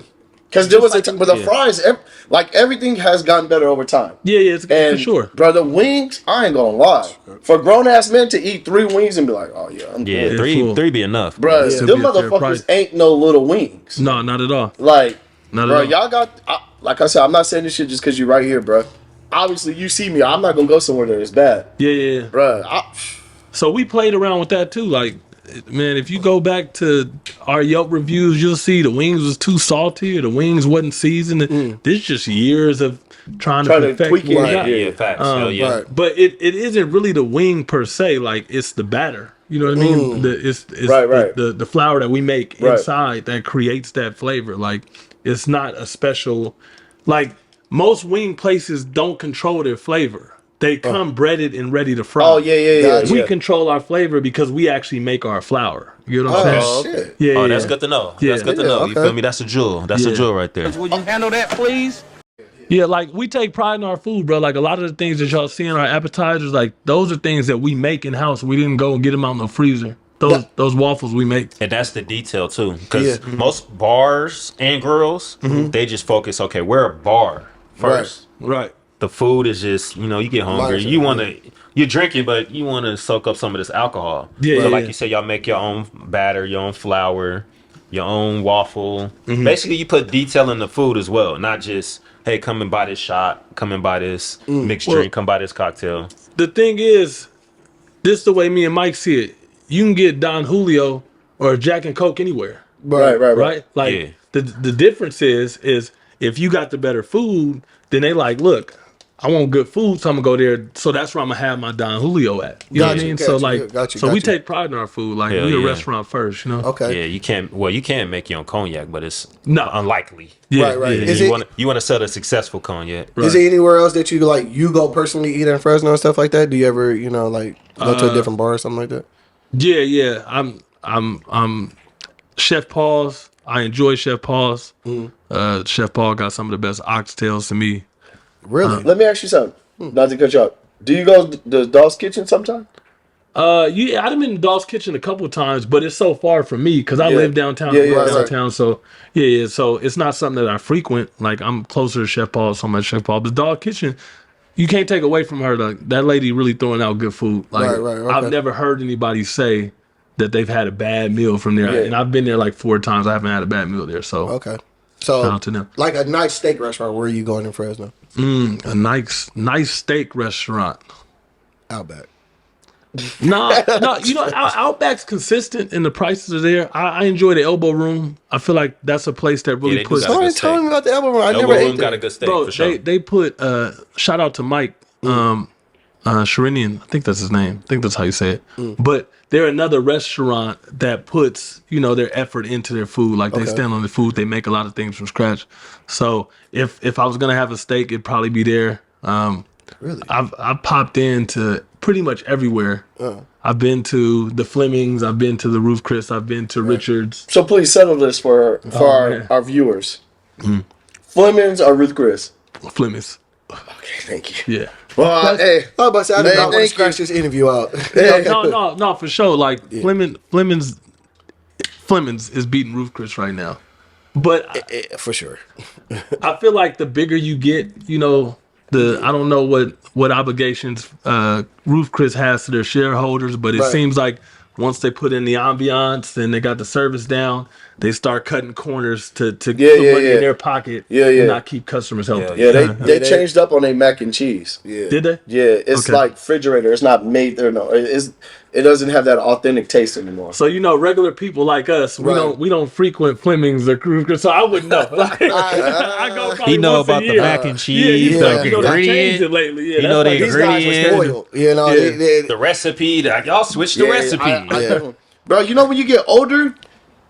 Because there was a time, but the fries, like everything has gotten better over time. it's for sure. Bro, the wings, I ain't gonna lie. For grown ass men to eat 3 wings and be like, oh yeah, I'm good. three be enough. Bro, Yeah. them Be a fair motherfuckers price. ain't no little wings. No, not at all. Like, Not bro, at all. y'all got, like I said, I'm not saying this shit just because you're right here, bro. Obviously, you see me, I'm not gonna go somewhere that is bad. Yeah. Bro, So we played around with that too. Like, man, if you go back to our Yelp reviews, you'll see the wings was too salty or the wings wasn't seasoned. This is just years of trying to perfect tweak it. what we got. Yeah, facts. Hell yeah. right. But it isn't really the wing per se. Like, it's the batter. You know what I mean? It's Right. The flour that we make Right. inside that creates that flavor. Like, it's not a special. Like, most wing places don't control their flavor. They come breaded and ready to fry. oh yeah. We control our flavor because we actually make our flour. You know what I'm saying? Shit. Yeah, Oh, yeah. that's good to know. Yeah. That's good to know. You okay. feel me? That's a jewel. That's a jewel right there. Would you handle that, please? Yeah, like we take pride in our food, bro. Like a lot of the things that y'all see in our appetizers, like those are things that we make in house. We didn't go and get them out in the freezer. those waffles we make. And that's the detail too, because most bars and grills, they just focus. Okay, we're a bar first. Right. The food is just, you get hungry. You want to, you're drinking, but you want to soak up some of this alcohol. Yeah. So like you said, y'all make your own batter, your own flour, your own waffle. Basically, you put detail in the food as well, not just, hey, come and buy this shot, come and buy this mixed drink, come buy this cocktail. The thing is, this is the way me and Mike see it. You can get Don Julio or Jack and Coke anywhere. Right. Like the difference is if you got the better food, then they like, look, I want good food, so I'm gonna go there. So that's where I'm gonna have my Don Julio at. You know what I mean? So like, we take pride in our food. Like we're a restaurant first, Okay. Yeah, you can't make your own cognac, but it's unlikely. Yeah, Right. Yeah, you want to sell a successful cognac. Is there anywhere else that you like? You go personally eat in Fresno and stuff like that? Do you ever, like go to a different bar or something like that? Yeah. I'm Chef Paul's. I enjoy Chef Paul's. Chef Paul got some of the best oxtails to me. Really? Let me ask you something. Not to cut you off. Do you go to the Dog's Kitchen sometime? I've been in the Dog's Kitchen a couple of times, but it's so far from me because I live downtown. Downtown. So so it's not something that I frequent. Like I'm closer to Chef Paul, so I'm at Chef Paul. But the Dog Kitchen, you can't take away from her. That lady really throwing out good food. Like Okay. I've never heard anybody say that they've had a bad meal from there, and I've been there like 4 times. I haven't had a bad meal there. So Okay. So shout out to them. like a nice steak restaurant, where are you going in Fresno? A nice steak restaurant. Outback. No, Outback's consistent and the prices are there. I enjoy the Elbow Room. I feel like that's a place that really they do puts. got a good Somebody tell me about the Elbow Room. I Elbow never Room ate got there. a good steak Bro, for sure. they put shout out to Mike Sharinian. I think that's his name. I think that's how you say it. But they're another restaurant that puts their effort into their food. Like they stand on the food. They make a lot of things from scratch. So if I was gonna have a steak, it'd probably be there. Really? I've popped into pretty much everywhere. I've been to the Flemings. I've been to the Roof Chris. I've been to Richards. So please settle this for our viewers. Flemings or Ruth Chris? Flemings. Okay, thank you. Yeah. Well, hey, I was about to say, I did not want to thank scratch this interview out. No, for sure. Like Flemings is beating Roof Chris right now. But For sure. I feel like the bigger you get, I don't know what obligations Roof Chris has to their shareholders, but it seems like once they put in the ambiance and they got the service down, they start cutting corners to put money in their pocket and not keep customers healthy. Yeah, they changed up on their mac and cheese. Yeah. Did they? Yeah, it's like refrigerator. It's not made there. No, it doesn't have that authentic taste anymore. So regular people like us, we don't frequent Flemings or Roof, so I wouldn't know. I go probably He know once a about the year. mac and cheese, Yeah. the They changed ingredient, it lately. Yeah, you know the These guys were ingredient, spoiled. the recipe. Y'all switch the recipe. Bro, when you get older,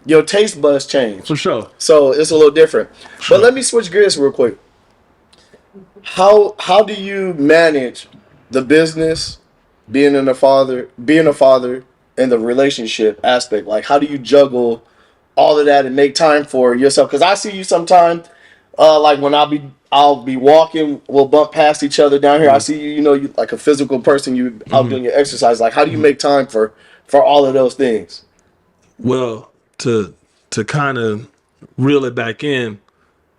your taste buds change. for sure. So it's a little different. But let me switch gears real quick. How do you manage the business, being a father, and the relationship aspect? Like, how do you juggle all of that and make time for yourself? Because I see you sometime, like when I'll be walking, we'll bump past each other down here. I see you, you like a physical person, you out doing your exercise. Like, how do you make time for all of those things? Well, to kind of reel it back in,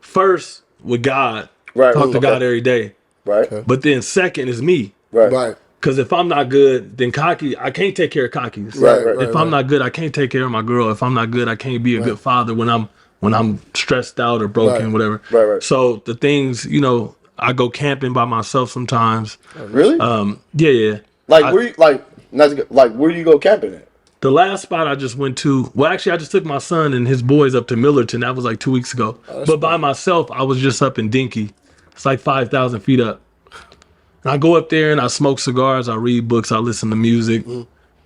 first with God, talk to God every day. Right. But then second is me. Right. Because if I'm not good, then I can't take care of Kockys. Right. If I'm not good, I can't take care of my girl. If I'm not good, I can't be a good father when I'm stressed out or broken, whatever. Right. So the things, I go camping by myself sometimes. Really? Yeah. Like, where do you go camping at? The last spot I just went to, well, actually, I just took my son and his boys up to Millerton. That was like 2 weeks ago. But by myself, I was just up in Dinky. It's like 5,000 feet up. And I go up there and I smoke cigars, I read books, I listen to music.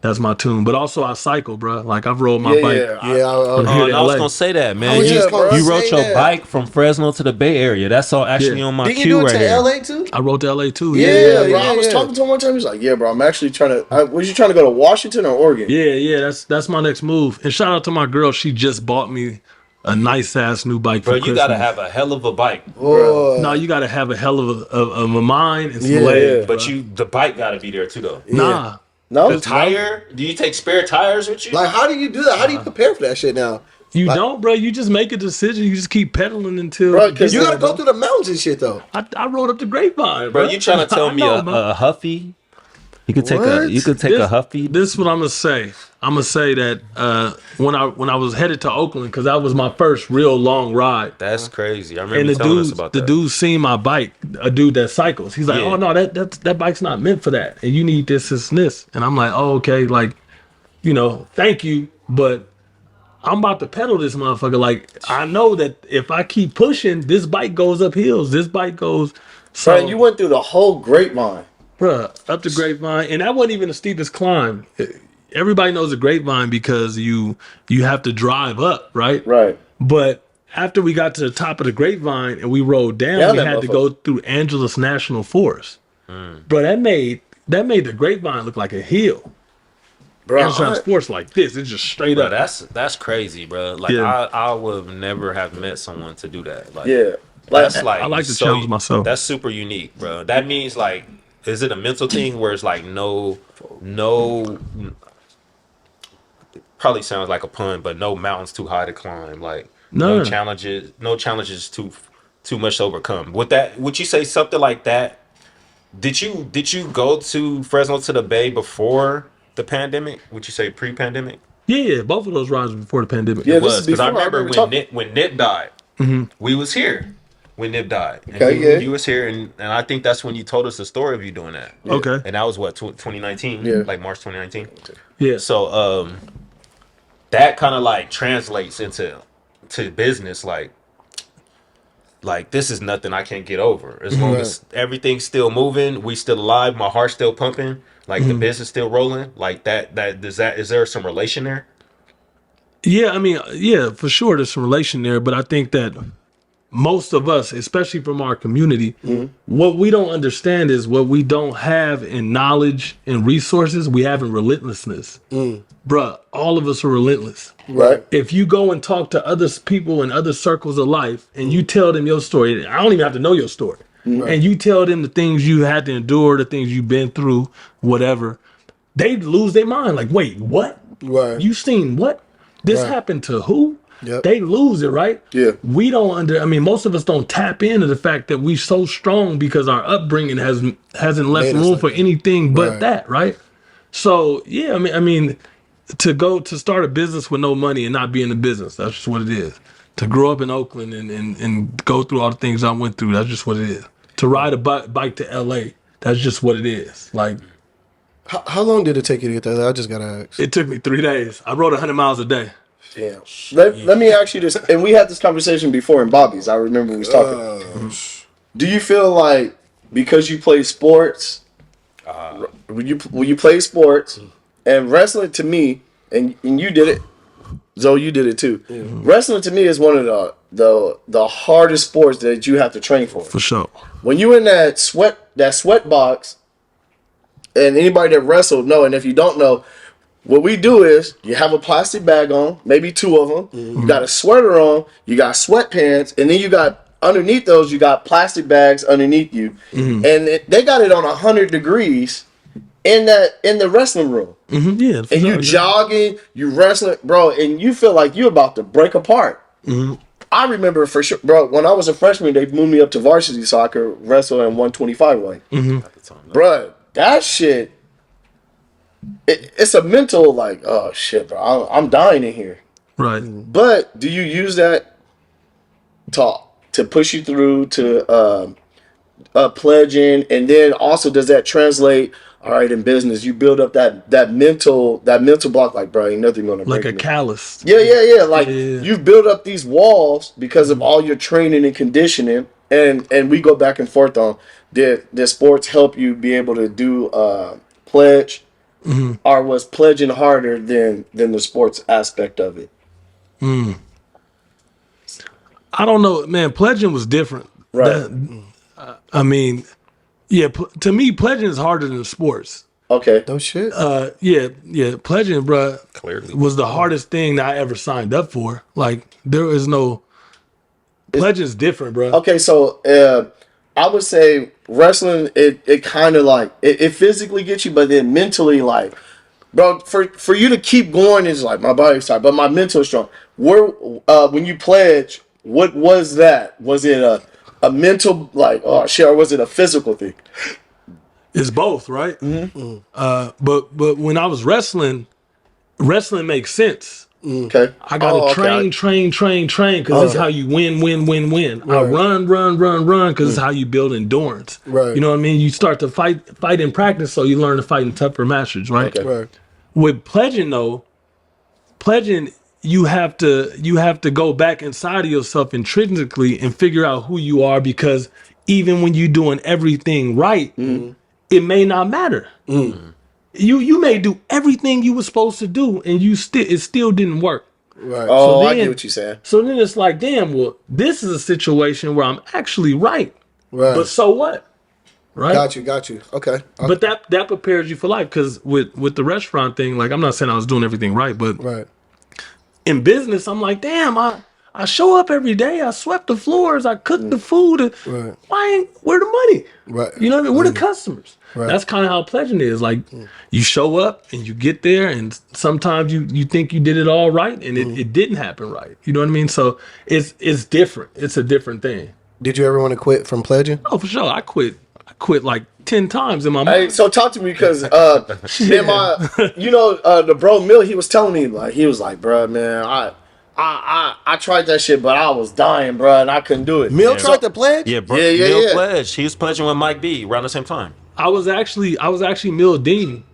That's my tune. But also I cycle, bro. Like I've rolled my bike. Yeah. from here to I was LA. gonna say that, man. was just gonna You rode say your that. bike from Fresno to the Bay Area. That's all actually on my Did you queue do it right to here. LA too? I rode to LA too. Yeah, bro. I was talking to him one time. He's like, "Yeah, bro. I'm actually trying to. Was you trying to go to Washington or Oregon?" Yeah. That's my next move. And shout out to my girl. She just bought me a nice ass new bike Bro, for you Christmas. gotta have a hell of a bike, No, you gotta have a hell of a mind and some legs. but the bike gotta be there too, though. Nah. No, The tire? Do you take spare tires with you? Like, how do you do that? How do you prepare for that shit now? You Like, don't, bro. You just make a decision. You just keep pedaling until Bro, 'cause you gotta go through the mountains and shit though. I rode up the grapevine, Bro, bro. you trying to tell I me know, a bro. Huffy? You could take What? a Huffy. This is what I'm gonna say. I'm gonna say that when I was headed to Oakland, because that was my first real long ride. That's crazy. I And remember you the telling us dude, about the that. dude seen my bike, a dude that cycles. He's like, Yeah. "Oh no, that bike's not meant for that, and you need this, this, and this." And I'm like, "Oh, okay, like, thank you, but I'm about to pedal this motherfucker. Like, I know that if I keep pushing, this bike goes up hills. This bike goes." So, bro, you went through the whole grapevine. bruh, up the grapevine, and that wasn't even the steepest climb. Everybody knows the grapevine because you have to drive up, right? Right. But after we got to the top of the grapevine and we rode down, Down we that had to motherfucker. go through Angeles National Forest. Bro, that made the grapevine look like a hill. Bro, Angeles National Forest like this. It's just straight Bro, up. that's crazy, bro. Like Yeah. I would never have met someone to do that. Like, yeah. Like, that's like I like to challenge myself. That's super unique, bro. That means like, is it a mental thing where it's like no, probably sounds like a pun, but no mountains too high to climb. Like No. no challenges too much to overcome. Would you say something like that? Did you go to Fresno to the Bay before the pandemic? Would you say pre-pandemic? Yeah, both of those rides were before the pandemic. Yeah, It this was is because I before I remember remember talking- when Nip died, we was here when Nip died. And Okay, yeah. you was here, and I think that's when you told us the story of you doing that. Okay. And that was what 2019, Yeah. like March 2019. Yeah. So that kind of like translates into business, like this is nothing I can't get over. As long as everything's still moving, we still alive, my heart's still pumping, like the business still rolling, like is there some relation there? Yeah, I mean, yeah, for sure there's some relation there, but I think that most of us, especially from our community, what we don't understand is what we don't have in knowledge and resources, we have in relentlessness. Bruh, all of us are relentless. right. If you go and talk to other people in other circles of life and you tell them your story, I don't even have to know your story. And you tell them the things you had to endure, the things you've been through, whatever, they lose their mind. Like, wait, what? Right. You seen what? This happened to who? Yep. They lose it, right? Yeah. We don't most of us don't tap into the fact that we're so strong because our upbringing hasn't left Made us room like for that. anything but Right. that, right? So yeah, I mean, to start a business with no money and not be in the business, that's just what it is. To grow up in Oakland and go through all the things I went through, that's just what it is. To ride a bike to LA, that's just what it is. Like, How long did it take you to get there? I just gotta ask. it took me 3 days. I rode 100 miles a day. Damn. Let me ask you this, and we had this conversation before in Bobby's. I remember we was talking. Do you feel like because you play sports, when you play sports, and wrestling to me, and you did it, Zoe, you did it too. Wrestling to me is one of the hardest sports that you have to train for. For sure. When you in that sweat box, and anybody that wrestled know, and if you don't know, what we do is you have a plastic bag on, maybe 2 of them. You got a sweater on, you got sweatpants, and then you got underneath those, you got plastic bags underneath you, and they got it on 100 degrees in the wrestling room. Yeah. for And you sure. jogging, you wrestling, bro, and you feel like you're about to break apart. I remember for sure, bro, when I was a freshman, they moved me up to varsity so I could wrestle in 125 weight. Bro, that shit, it's a mental, like, oh shit, bro, I'm dying in here. Right. But do you use that to push you through to pledging, and then also does that translate? All right, in business, you build up that mental block, like, bro, ain't nothing gonna break Like a me. callus. Yeah. Like Yeah. you've built up these walls because of all your training and conditioning, and we go back and forth on did sports help you be able to do pledge, or was pledging harder than the sports aspect of it? I don't know, man. Pledging was different. Right. I mean, yeah. To me, pledging is harder than sports. Okay. No shit. Yeah. Pledging, bruh, Clearly. was the hardest thing that I ever signed up for. Like, there is no pledging's different, bruh. Okay, so I would say wrestling, it kind of like it physically gets you, but then mentally, like, bro, for you to keep going is like my body's tired, but my mental is strong. Where when you pledge, what was that? Was it a mental, like, oh shit, or was it a physical thing? It's both, right? But when I was wrestling makes sense. Okay, I gotta train, because that's how you win. I run, because it's how you build endurance. Right. You know what I mean? You start to fight in practice, so you learn to fight in tougher matches, right? Okay. Right. With pledging though, you have to go back inside of yourself intrinsically and figure out who you are, because even when you're doing everything right, it may not matter. You may do everything you were supposed to do, and it still didn't work. Right. Oh, So I then- get what you're saying. So then it's like, damn, well, this is a situation where I'm actually right. Right. But so what? Right? Got you. Okay. But that prepares you for life, because with the restaurant thing, like, I'm not saying I was doing everything right, but Right. in business, I'm like, damn, I show up every day. I swept the floors. I cooked the food. Right. Where the money? Right. You know what I mean? Where the customers? Right. That's kind of how pledging is. Like, you show up and you get there, and sometimes you think you did it all right, and it didn't happen right. You know what I mean? So it's different. It's a different thing. Did you ever want to quit from pledging? Oh, for sure. I quit like 10 times in my Hey, mind. so talk to me, because man, the bro Mill, he was telling me, like, he was like, bro, man, I tried that shit, but I was dying, bro, and I couldn't do it. Mill tried to pledge? Yeah, bro. Yeah. Neil pledged. He was pledging with Mike B around the same time. I was actually Mill Dean.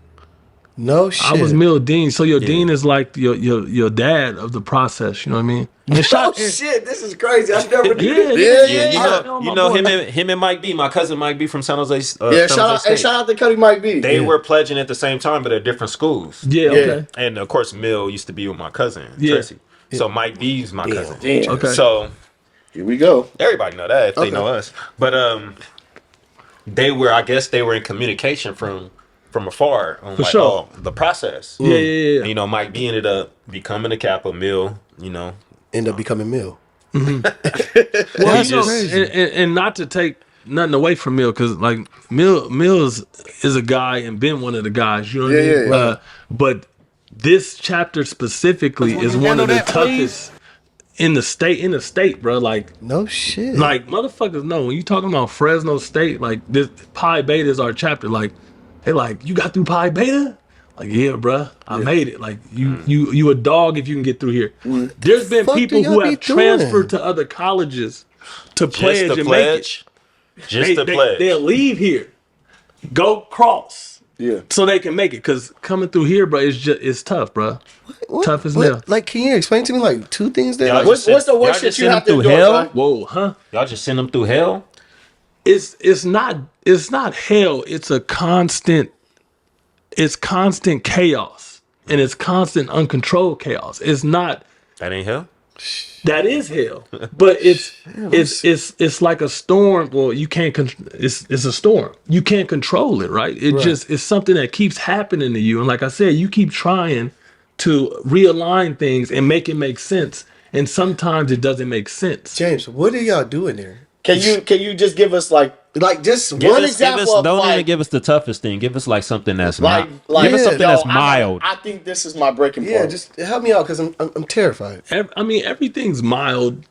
No shit. I was Mill Dean. So your Dean is like your dad of the process. You know what I mean? And Oh shit, this is crazy. I never did. Yeah. You know him and Mike B, my cousin Mike B from San Jose. Yeah, shout out to Cuddy Mike B. They were pledging at the same time, but at different schools. Yeah, okay. And of course, Mill used to be with my cousin Tracy. So Mike B's my cousin. Damn. Okay. So Here we go. everybody know that if they know us. But I guess they were in communication from afar on sure. the process. Yeah. And, you know, Mike B ended up becoming a Kappa. Mill, you know. End up becoming Mill. Well, That's you know, crazy. and not to take nothing away from Mill, because like Mill is a guy and been one of the guys. You know what I mean? Yeah. But this chapter specifically is one of the toughest in the state, bro. Like No shit. motherfuckers know when you talking about Fresno State, like this Pi Beta is our chapter. Like, hey, like, you got through Pi Beta? Like, yeah, bruh, I made it. Like, you a dog if you can get through here. There's been Fuck people do y'all who be have doing? transferred to other colleges to pledge Just to and pledge. Just to pledge. They'll leave here, go cross, Yeah. so they can make it. Cause coming through here, bro, it's tough, bro. Tough as nail. Like, can you explain to me like two things there? Yeah, Like, What's the Y'all worst just shit you send have them to through do? hell? Right? Whoa, huh? Y'all just send them through hell? It's not hell. It's constant chaos, and it's constant uncontrolled chaos. It's not. That ain't hell? That is hell, but it's like a storm. Well, you can't. It's a storm. You can't control it, right? It's something that keeps happening to you. And like I said, you keep trying to realign things and make it make sense. And sometimes it doesn't make sense. James, what are y'all doing there? Can you just give us like Just Give one us- example of don't like- even give us the toughest thing. Give us like something that's like give us something that's mild. I think this is my breaking point. Yeah, just help me out because I'm terrified. I mean, everything's mild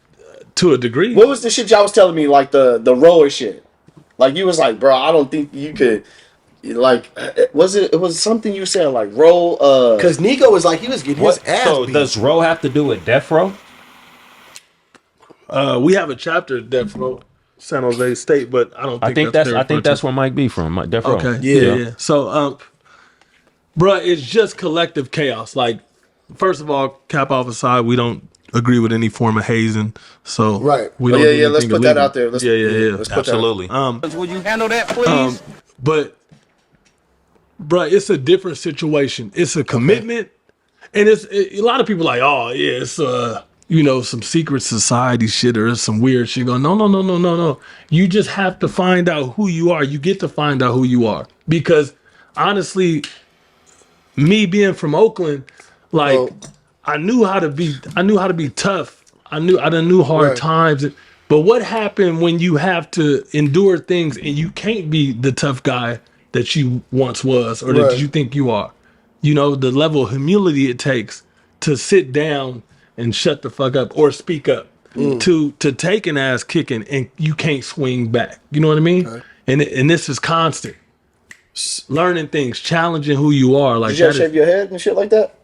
to a degree. What was the shit y'all was telling me, like the rower shit? Like, you was like, bro, I don't think you could. Like, it was something you said, like, roll. Because Nico was like, he was getting his ass So beat. does row have to do with death row? We have a chapter at Death Row, San Jose State, but I don't. I think that's where Mike B from. Death row. Okay. Yeah. So, bruh, it's just collective chaos. Like, first of all, cap off aside, we don't agree with any form of hazing. So, Right. We don't do yeah. Let's anything put that illegal. out there. Let's put that- Absolutely. Will you handle that, please? But, bruh, it's a different situation. It's a commitment, and a lot of people like, oh yeah, it's some secret society shit or some weird shit going. No. You just have to find out who you are. You get to find out who you are, because honestly, me being from Oakland, like, I knew how to be tough. I knew hard Right. times, But what happened when you have to endure things and you can't be the tough guy that you once was or that you think you are? You know, the level of humility it takes to sit down and shut the fuck up or speak up, to take an ass kicking and you can't swing back. You know what I mean? Okay. And this is constant. Learning things, challenging who you are. Like, did you ever shave your head and shit like that?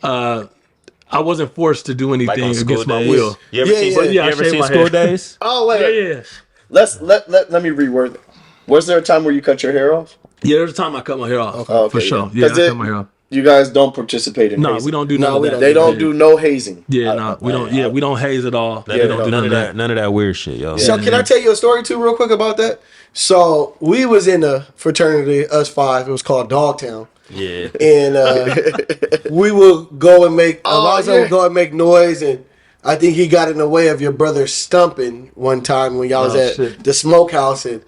I wasn't forced to do anything against my will. You ever seen School Days? Oh wait, yeah. Let me reword it. Was there a time where you cut your hair off? Yeah, there's a time I cut my hair off. Okay, for sure. Yeah, I cut my hair off. You guys don't participate in hazing. No, we don't do none of that. They don't do no hazing. Yeah, no, we don't. Yeah, we don't haze at all. We don't do none of that. None of that weird shit, yo. So can I tell you a story too, real quick about that? So we was in a fraternity, us five. It was called Dogtown. Yeah. And we would go and make a lot of them would go and make noise, and I think he got in the way of your brother stumping one time when y'all was at the smokehouse, and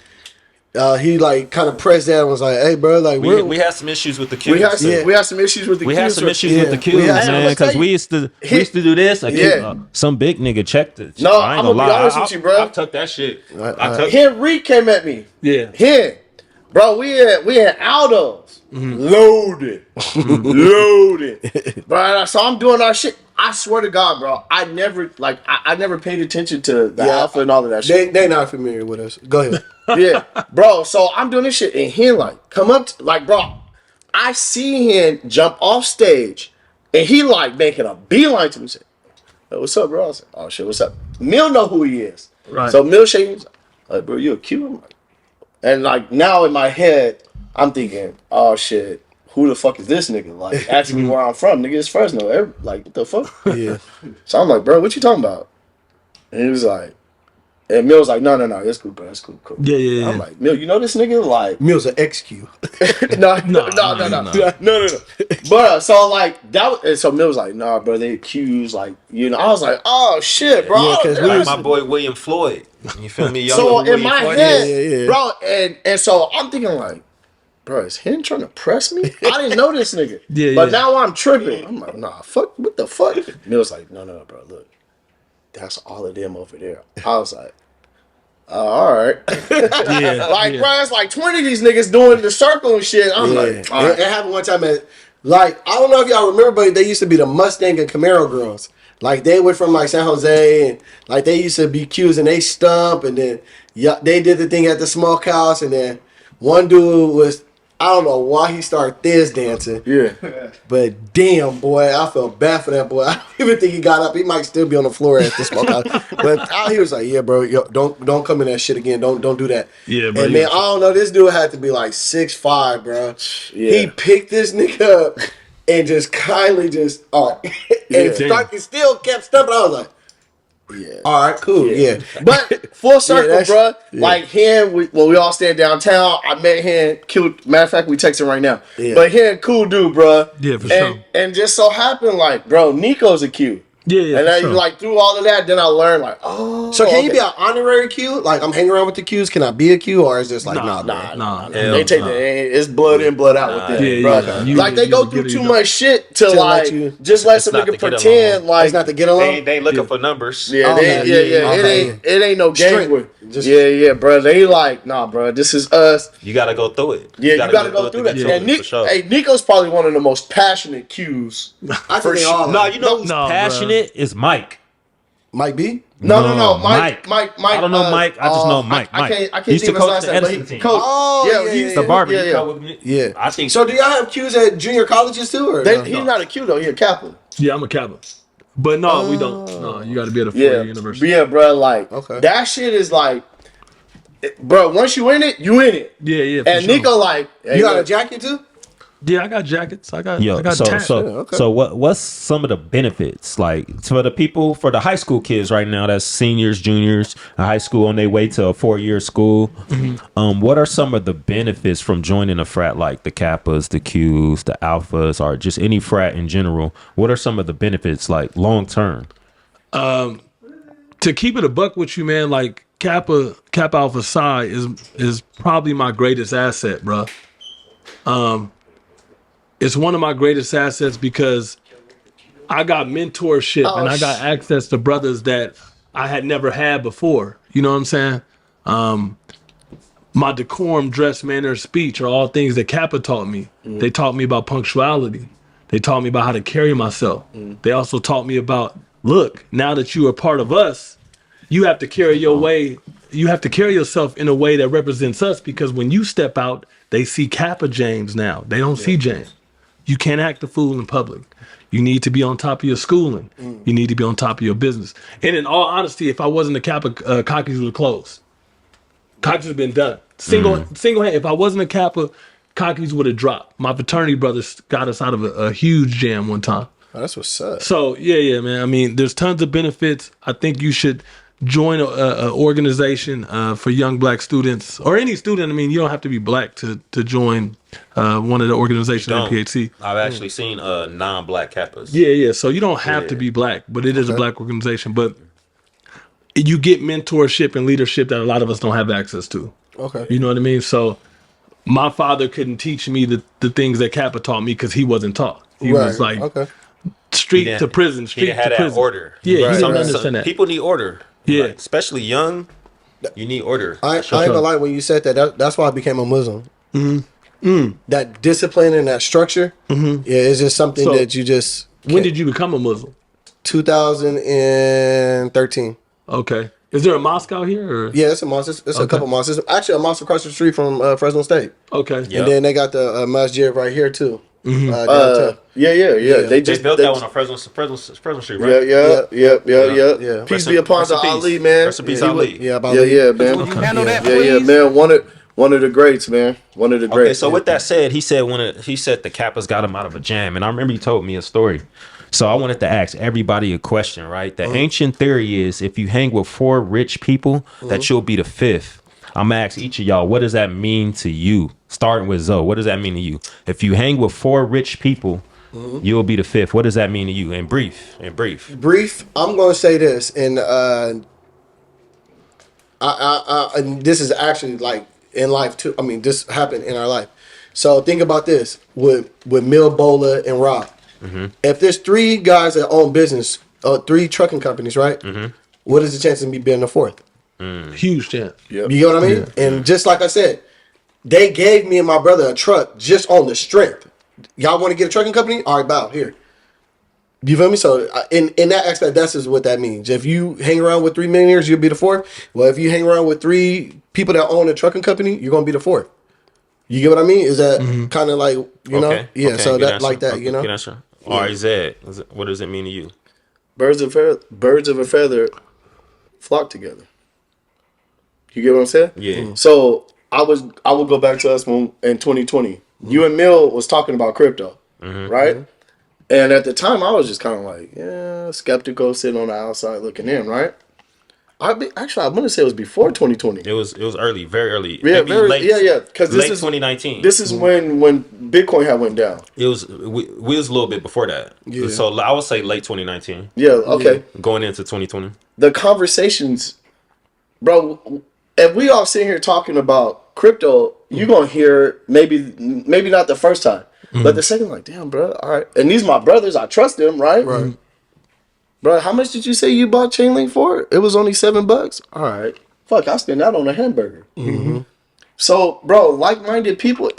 he like kind of pressed down and was like, "Hey, bro, like we had some issues with the Qs. We had some issues with the Qs. We had some issues with the Qs, man, because we used to do this. Some big nigga checked it. No, I'm gonna be honest with you, bro. I took that shit. Henry came at me. Yeah. Bro, we had Aldos loaded, loaded. Bro, so I'm doing our shit. I swear to God, bro, I never paid attention to the alpha and all of that shit. They not familiar with us. Go ahead. Yeah, bro. So I'm doing this shit, and he like come up to, like, bro. I see him jump off stage, and he like making a beeline to me. Say, "Hey, what's up, bro?" I said, "Oh shit, what's up?" Mill know who he is, right? So Mill shaking, like, "Bro, you a Q?" And like now in my head, I'm thinking, "Oh shit, who the fuck is this nigga?" Like asking me where I'm from, nigga. It's Fresno. Like, what the fuck? Yeah. So I'm like, "Bro, what you talking about?" And he was like. And Mill's like, no, it's cool, bro. It's cool. Yeah. I'm like, Mill, you know this nigga? Like, Mill's an XQ. No. But so like that. And so Mill was like, nah, bro. They accused, like, you know. I was like, oh shit, bro. Yeah, because my boy William Floyd. You feel me? So in my head, bro, and so I'm thinking like, bro, is him trying to press me? I didn't know this nigga. But now I'm tripping. I'm like, nah, fuck, what the fuck? Mill's like, no, bro, look. That's all of them over there. I was like, all right. Bro, it's like 20 of these niggas doing the circle and shit. I'm like, all right. It happened one time at, like, I don't know if y'all remember, but they used to be the Mustang and Camaro girls. Like, they were from, like, San Jose, and, like, they used to be Qs, and they stump, and then they did the thing at the smokehouse, and then one dude was, I don't know why he started thiz dancing. Yeah. But damn, boy, I felt bad for that boy. I don't even think he got up. He might still be on the floor at the smokehouse. But he was like, yeah, bro, yo, don't come in that shit again. Don't do that. Yeah, bro. And man, I don't know, this dude had to be like 6'5", bro. Yeah. He picked this nigga up and just kindly just, still kept stumping. I was like, yeah. All right, cool. Yeah. But full circle, bro. Like him, when we all stand downtown, I met him. Cute. Matter of fact, we texting right now. Yeah. But him, cool dude, bro. Yeah, for sure. And just so happened, like, bro, Nico's a Q. Yeah. And then like through all of that, then I learned like, oh. So can you be an honorary Q? Like I'm hanging around with the Qs. Can I be a Q, or is this like nah? They take it's blood in, blood out with them, bro. Like they go through too much shit to like just let some nigga pretend like it's not to get along. They ain't looking for numbers. Yeah, it ain't no game with. Yeah, bro. They like, nah, bro. This is us. You gotta go through it. Yeah, you gotta go through that. And Nico's probably one of the most passionate Qs. I think they all. No, you know who's passionate is Mike. Mike B? No. Mike. I don't know Mike. I just know Mike. I can't he used to think of his coach last the name, Edison team. He's the barber. Yeah. I think so. Do y'all have Qs at junior colleges too? Or he's not a Q though. He's a Kappa. Yeah, I'm a Kappa. But no, we don't. No, you got to be at a four-year university. Yeah, bro. Like that shit is like, bro. Once you in it, you in it. Yeah. And sure. Nico like, hey, you got a jacket too? Yeah, I got jackets. I got tats. So what's some of the benefits like for the people, for the high school kids right now that's seniors, juniors, in high school on their way to a 4-year school? Mm-hmm. What are some of the benefits from joining a frat like the Kappas, the Qs, the Alphas, or just any frat in general? What are some of the benefits like long term? To keep it a buck with you, man, like Kappa Alpha Psi is probably my greatest asset, bro. It's one of my greatest assets because I got mentorship and I got access to brothers that I had never had before. You know what I'm saying? My decorum, dress, manner, speech are all things that Kappa taught me. They taught me about punctuality. They taught me about how to carry myself. They also taught me about, look, now that you are part of us, you have to carry your way. You have to carry yourself in a way that represents us, because when you step out, they see Kappa James now. They don't see James. You can't act a fool in public. You need to be on top of your schooling. You need to be on top of your business. And in all honesty, if I wasn't a Kappa, Kockys would have closed. Kockys would have been done. Single hand. If I wasn't a Kappa, Kockys would have dropped. My fraternity brothers got us out of a huge jam one time. Oh, that's what's up. So yeah, man. I mean, there's tons of benefits. I think you should join a organization for young black students, or any student. I mean, you don't have to be black to join one of the organizations at PHC. I've actually seen non-black Kappas. Yeah. So you don't have to be black, but it is a black organization. But you get mentorship and leadership that a lot of us don't have access to. Okay. You know what I mean? So my father couldn't teach me the things that Kappa taught me because he wasn't taught. He was like street to prison, street to prison. That order. Yeah, he didn't understand that. People need order. Yeah. Like, especially young, you need order. I ain't gonna lie, when you said that's why I became a Muslim. That discipline and that structure, yeah, it's just something that you just... When did you become a Muslim? 2013. Okay. Is there a mosque out here? Or? Yeah, it's a mosque. It's a couple mosques. It's actually a mosque across the street from Fresno State. Okay. Yep. And then they got the masjid right here too. Yeah. They built that one on Fresno Street, right? Yeah. Peace be upon the Ali, man. Rest in peace, Ali. Yeah, man. Please? Man. One of the greats, man. One of the greats. Okay, so with that said, he said the Kappas got him out of a jam, and I remember he told me a story. So I wanted to ask everybody a question, right? The ancient theory is if you hang with 4 rich people, that you'll be the 5th. I'm gonna ask each of y'all, what does that mean to you? Starting with Zoe, what does that mean to you? If you hang with 4 rich people, you'll be the 5th. What does that mean to you? In brief. Brief. I'm gonna say this, and and this is actually like in life too. I mean, this happened in our life. So think about this with Mill, Bola, and Rob. If there's 3 guys that own business, 3 trucking companies, right? What is the chance of me being the 4th? Huge chance. Yep. You know what I mean? Yeah. And just like I said, they gave me and my brother a truck just on the strength. Y'all want to get a trucking company? All right, bow here. You feel me? So in that aspect, that's just what that means. If you hang around with 3 millionaires, you'll be the 4th. Well, if you hang around with 3 people that own a trucking company, you're gonna be the 4th. You get what I mean? Is that kind of like, you know? Yeah. Okay. So that answer. Like that, you know. Good answer. All right, Zed, what does it mean to you? Birds of a feather flock together. You get what I'm saying? Yeah. So I would go back to us in 2020. You and Mill was talking about crypto, right? And at the time, I was just kind of like, skeptical, sitting on the outside looking in, right? I want to say it was before 2020. It was early, very early. Yeah, because this is 2019. This is when Bitcoin had went down. It was we was a little bit before that. Yeah. So I would say late 2019. Yeah. Okay. Going into 2020. The conversations, bro. If we all sit here talking about crypto, you're gonna hear maybe not the first time, but the second, like, damn, bro. All right, and these my brothers. I trust them, right? Right. Bro, how much did you say you bought Chainlink for? It was only $7. All right. Fuck, I spent that on a hamburger. So, bro, like-minded people,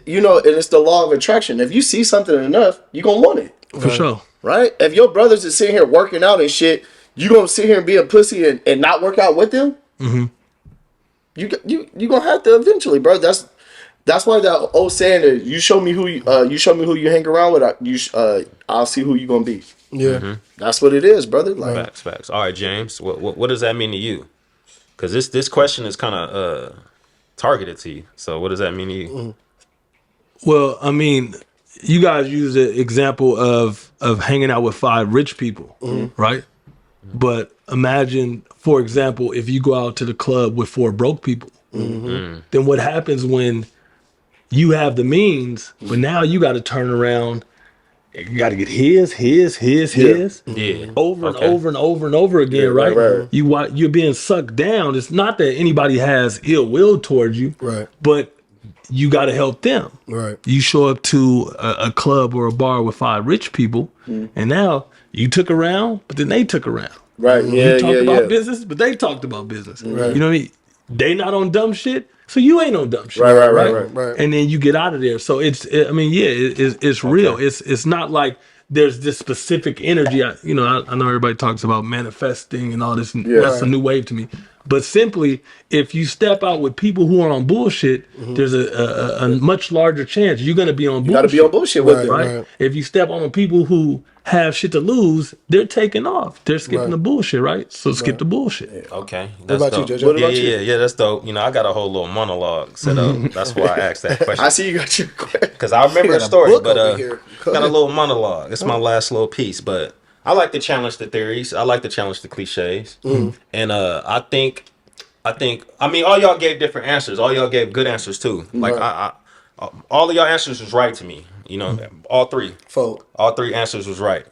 you know, and it's the law of attraction. If you see something enough, you gonna want it. For sure. Right? If your brothers is sitting here working out and shit, you gonna sit here and be a pussy and not work out with them? You gonna have to eventually, bro. That's why that old saying is, you show me who you hang around with, I'll see who you gonna be. Yeah, that's what it is, brother. Like, facts. All right, James, what does that mean to you? Because this question is kind of targeted to you. So what does that mean to you? Well, I mean, you guys use the example of hanging out with 5 rich people, right? But imagine, for example, if you go out to the club with 4 broke people, then what happens when you have the means, but now you got to turn around. You got to get his, over and over again, right? You're being sucked down. It's not that anybody has ill will towards you, right? But you got to help them, right? You show up to a club or a bar with 5 rich people, and now you took a round, but then they took a round. Right. Yeah. You talk Yeah. about Yeah. business, but they talked about business. Right. You know what I mean? They not on dumb shit, so you ain't on dumb shit. Right. And then you get out of there. So it's real. It's not like there's this specific energy. I know everybody talks about manifesting and all this. And that's a new wave to me. But simply, if you step out with people who are on bullshit, there's a much larger chance you're going to be on bullshit. You got to be on bullshit with them. Right? If you step on people who have shit to lose, they're taking off. They're skipping the bullshit, right? So skip the bullshit. Okay. What about dope. you, JoJo? Yeah, that's dope. I got a whole little monologue set up. That's why I asked that question. I see you got your question. Because I remember the story, but Go got a ahead. little monologue. It's my last little piece, but I like to challenge the theories. I like to challenge the cliches. And I mean, all y'all gave different answers. All y'all gave good answers too. Like all of y'all answers was right to me. All three. All three answers was right.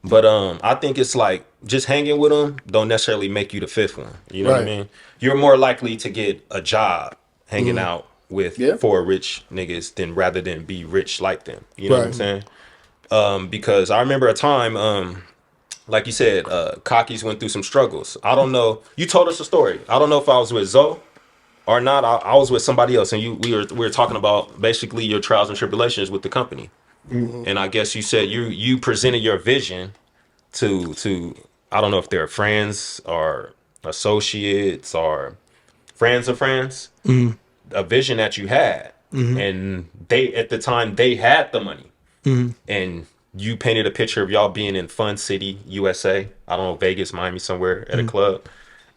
But I think it's like just hanging with them don't necessarily make you the fifth one. You know what I mean? You're more likely to get a job hanging out with four rich niggas rather than be rich like them. You know what I'm saying? Because I remember a time, like you said, Kockys went through some struggles. I don't know. You told us a story. I don't know if I was with Zoe or not. I was with somebody else, and we were talking about basically your trials and tribulations with the company. And I guess you said you presented your vision to I don't know if they're friends or associates or friends of friends, a vision that you had, and they at the time they had the money, and you painted a picture of y'all being in Fun City, USA. I don't know, Vegas, Miami, somewhere at a club,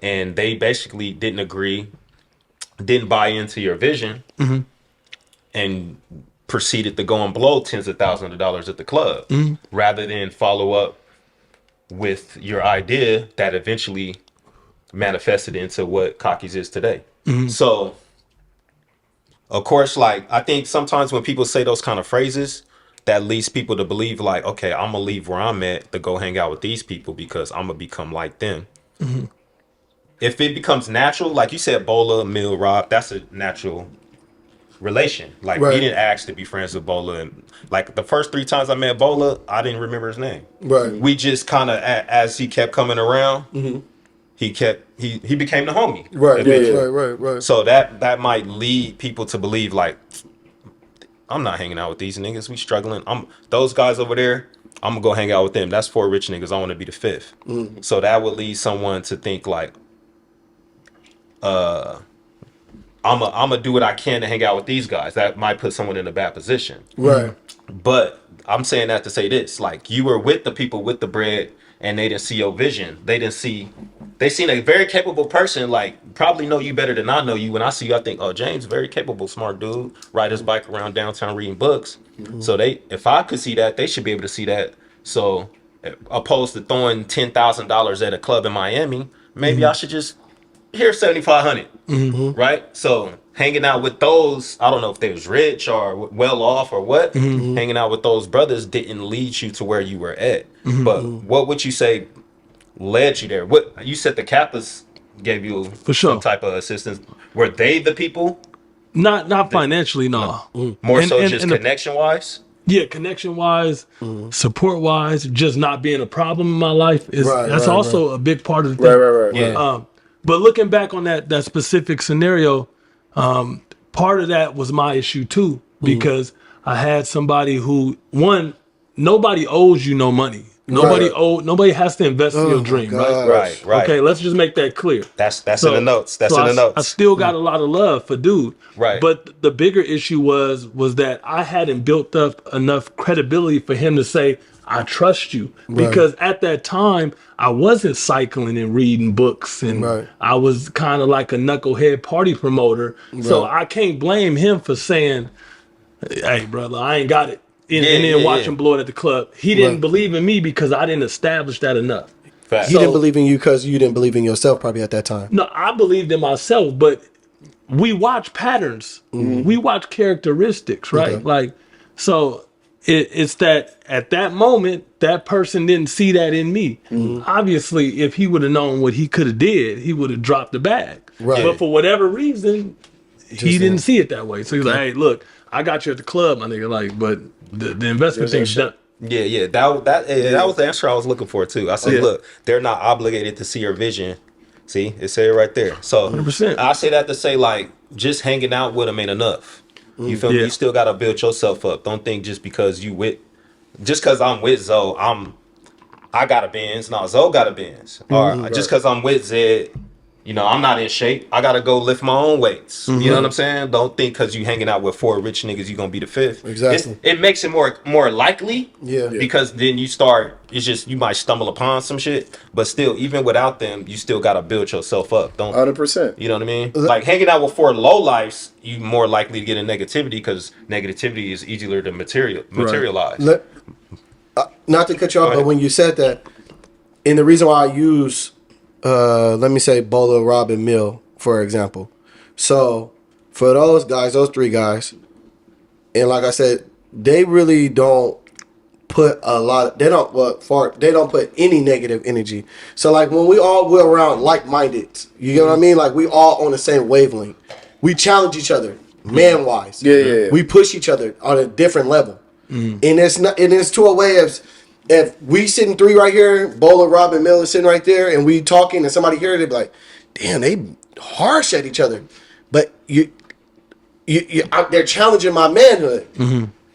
and they basically didn't buy into your vision, and proceeded to go and blow tens of thousands of dollars at the club rather than follow up with your idea that eventually manifested into what Kockys is today. So, of course, like, I think sometimes when people say those kind of phrases, that leads people to believe like, okay, I'm gonna leave where I'm at to go hang out with these people because I'm gonna become like them. If it becomes natural, like you said, Bola, Mill, Rob, that's a natural relation. Like, we didn't ask to be friends with Bola, and like the first 3 times I met Bola, I didn't remember his name. We just kind of, as he kept coming around, he became the homie. Right. So that might lead people to believe like, I'm not hanging out with these niggas. We struggling. Those guys over there, I'm gonna go hang out with them. That's 4 rich niggas. I want to be the 5th. So that would lead someone to think like, I'm gonna do what I can to hang out with these guys. That might put someone in a bad position. But I'm saying that to say this: like, you were with the people with the bread, and they didn't see your vision. They seen a very capable person. Like, probably know you better than I know you. When I see you, I think, oh, James, very capable, smart dude. Ride his bike around downtown reading books. So if I could see that, they should be able to see that. So, opposed to throwing $10,000 at a club in Miami, maybe I should just. Here's $7,500, right? So hanging out with those, I don't know if they was rich or well off or what. Hanging out with those brothers didn't lead you to where you were at. But what would you say led you there? What you said the Kappas gave you For sure. some type of assistance. Were they the people? Not financially, no. More so just connection wise. Yeah, connection wise, support wise, just not being a problem in my life that's also a big part of the thing. Yeah. But looking back on that specific scenario, part of that was my issue too, because I had somebody who, one, nobody owes you no money. Nobody has to invest in your dream, right? Right. Okay, let's just make that clear. That's in the notes. That's in the notes. I still got a lot of love for dude. Right. But the bigger issue was that I hadn't built up enough credibility for him to say, I trust you. Because at that time, I wasn't cycling and reading books, and I was kind of like a knucklehead party promoter. So I can't blame him for saying, hey, brother, I ain't got it. And then watch him blow it at the club. He didn't believe in me because I didn't establish that enough. He didn't believe in you because you didn't believe in yourself probably at that time. No, I believed in myself, but we watch patterns. We watch characteristics, right? Okay. Like, so it's that at that moment, that person didn't see that in me. Obviously, if he would have known what he could have did, he would have dropped the bag. But for whatever reason, he didn't see it that way. So he's like, hey, look, I got you at the club, my nigga. Like, but the investment thing's done. Yeah. That was the answer I was looking for too. I said, look, they're not obligated to see your vision. See, it said it right there. So 100%. I say that to say, like, just hanging out with them ain't enough. You feel me? You still gotta build yourself up. Don't think just because I'm with Zoe, I got a Benz. No, Zoe got a Benz. Or just because I'm with Zed, you know, I'm not in shape. I gotta go lift my own weights. You know what I'm saying? Don't think because you hanging out with 4 rich niggas, you gonna be the 5th. Exactly. It makes it more likely. Yeah. Because then you start. It's just you might stumble upon some shit, but still, even without them, you still gotta build yourself up. Don't 100%. You know what I mean? Like hanging out with 4 low lifes, you more likely to get in negativity because negativity is easier to materialize. Not to cut you off, but when you said that, and the reason why I use, let me say, Bolo, Rob, and Mill, for example. So, for those guys, those 3 guys, and like I said, they really don't put they don't put any negative energy. So, like, when we're around like-minded, you get what I mean? Like, we all on the same wavelength. We challenge each other, man-wise. Yeah. We push each other on a different level. And it's to a way of, if we sitting 3 right here, Bowler, Rob, and Mill is sitting right there, and we talking, and somebody here, they be like, "Damn, they harsh at each other," but they're challenging my manhood.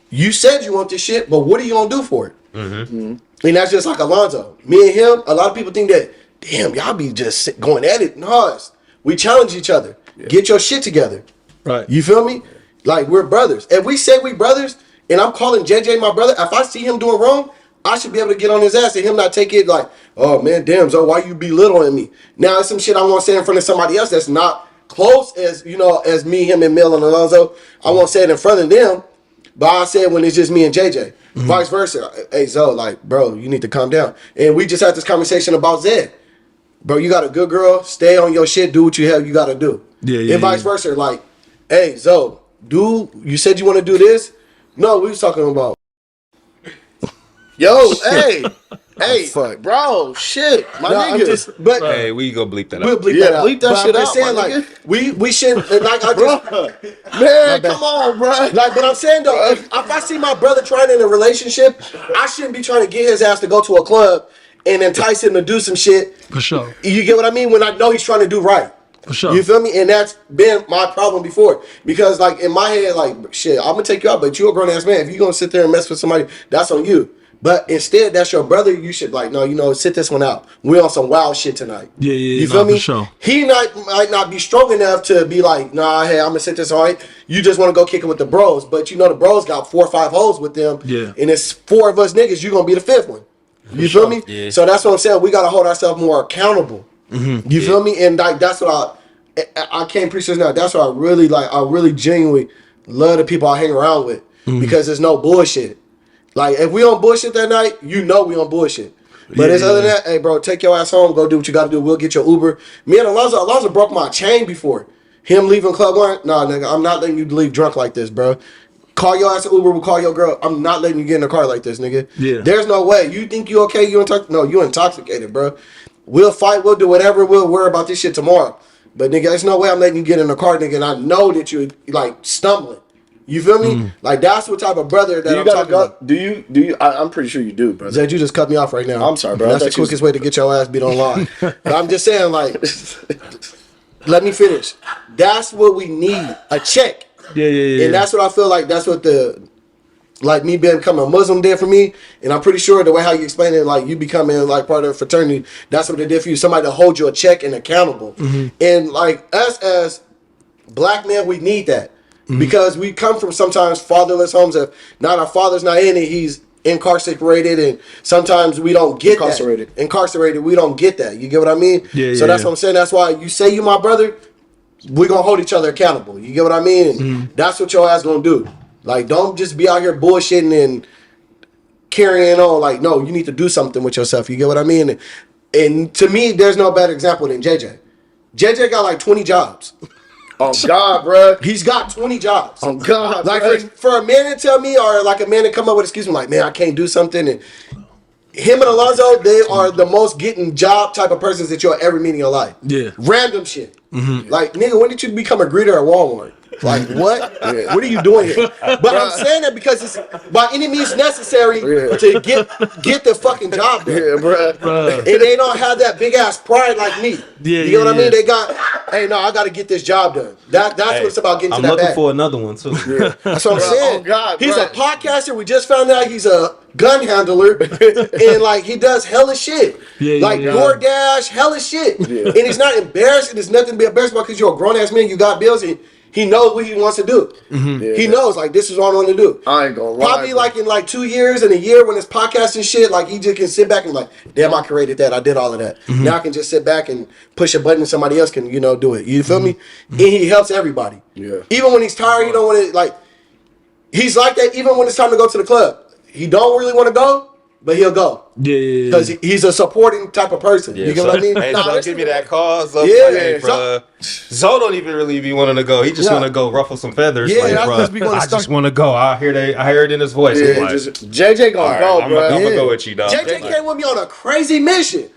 You said you want this shit, but what are you gonna do for it? And that's just like Alonzo. Me and him. A lot of people think that, damn, y'all be just going at it. No, we challenge each other. Get your shit together. Right. You feel me? Like, we're brothers. If we say we brothers, and I'm calling JJ my brother, if I see him doing wrong, I should be able to get on his ass and him not take it like, oh man, damn, so why you belittling me? Now it's some shit I want to say in front of somebody else that's not close as, you know, as me, him, and Mill and Alonzo. I won't say it in front of them, but I'll say it when it's just me and JJ. Vice versa. Hey, Zoe, like, bro, you need to calm down. And we just had this conversation about Zed. Bro, you got a good girl, stay on your shit, do what you got to do. And vice versa, like, hey, Zoe, you said you want to do this? No, we was talking about. Yo, hey, fuck, bro, shit, my nigga. But hey, we go bleep that we'll out. bleep that out. Bleep that but shit I'm out, just saying, my like, we shouldn't, like, I just, man, come on, bro. like, but I'm saying though, if I see my brother trying in a relationship, I shouldn't be trying to get his ass to go to a club and entice him to do some shit. For sure. You get what I mean? When I know he's trying to do right. For sure. You feel me? And that's been my problem before. Because, like, in my head, like, shit, I'm going to take you out, but you're a grown-ass man. If you're going to sit there and mess with somebody, that's on you. But instead, that's your brother. You should, like, no, you know, sit this one out. We're on some wild shit tonight. Yeah, You feel me? For sure. He might not be strong enough to be like, nah, hey, I'm going to sit this all right. You just want to go kick it with the bros. But you know the bros got 4 or 5 hoes with them. Yeah. And it's 4 of us niggas. You're going to be the 5th one. You feel me? Yeah. So that's what I'm saying. We got to hold ourselves more accountable. You feel me? And like, that's what I can't preach this now. That's what I really like. I really genuinely love the people I hang around with because there's no bullshit. Like, if we on bullshit that night, you know we on bullshit. But it's other than that, hey, bro, take your ass home. Go do what you got to do. We'll get your Uber. Me and Alonzo broke my chain before. Him leaving Club 1. Nah, nigga, I'm not letting you leave drunk like this, bro. Call your ass an Uber. We'll call your girl. I'm not letting you get in a car like this, nigga. Yeah. There's no way. You think you okay? No, you intoxicated, bro. We'll fight. We'll do whatever. We'll worry about this shit tomorrow. But, nigga, there's no way I'm letting you get in the car, nigga, and I know that you're, like, stumbling. You feel me? Like, that's what type of brother that I'm talking about. Do you? I'm pretty sure you do, brother. Zed, you just cut me off right now. I'm sorry, bro. That's the quickest way to get your ass beat online. But I'm just saying, like, let me finish. That's what we need, a check. Yeah. And that's what I feel like, that's what like me becoming a Muslim did for me, and I'm pretty sure the way how you explain it, like you becoming like part of the fraternity, that's what it did for you. Somebody to hold you a check and accountable. And like us as black men, we need that because we come from sometimes fatherless homes. If not our father's not in it, he's incarcerated, and sometimes we don't get incarcerated. We don't get that. You get what I mean? So that's what I'm saying. That's why you say you my brother, we're gonna hold each other accountable. You get what I mean? And that's what your ass gonna do. Like, don't just be out here bullshitting and carrying on. Like, no, you need to do something with yourself. You get what I mean? And to me, there's no better example than JJ. JJ got like 20 jobs. Oh, God, bro. He's got 20 jobs. Oh, God, like, for a man to tell me, or like a man to come up with an excuse, like, man, I can't do something. And him and Alonzo, they are the most getting job type of persons that you'll ever meet in your life. Yeah. Random shit. Like, nigga, when did you become a greeter at Walmart? Like what? What are you doing here? But I'm saying that because it's by any means necessary to get the fucking job done. Yeah, bro. And they don't have that big ass pride like me. You know what I mean? They got, hey, no, I got to get this job done. That's what it's about, getting to that bag. I'm looking for another one too. That's what I'm saying. Oh, God, he's bro. a podcaster. We just found out he's a gun handler, and like he does hella shit, DoorDash, hella shit, and he's not embarrassed. And there's nothing to be embarrassed about because you're a grown ass man. You got bills, and he knows what he wants to do. He knows like this is what I want to do. I ain't gonna lie. Probably like in like 2 years and a year when it's podcasting shit, like he just can sit back and like, damn, I created that. I did all of that. Now I can just sit back and push a button and somebody else can, do it. You feel me? And he helps everybody. Yeah. Even when he's tired, he don't want to like. He's like that even when it's time to go to the club. He don't really want to go, but he'll go. Yeah. Because he's a supporting type of person. You get what I mean? Hey, Zoe, give me that call. Zoe, Yeah. Zoe don't even really be wanting to go. He just want to go ruffle some feathers. Yeah, like, that's bro, I just want to go. I hear it in his voice. Yeah, Like, JJ gonna go, I'm bro. gonna go with you, dog. JJ came with me on a crazy mission.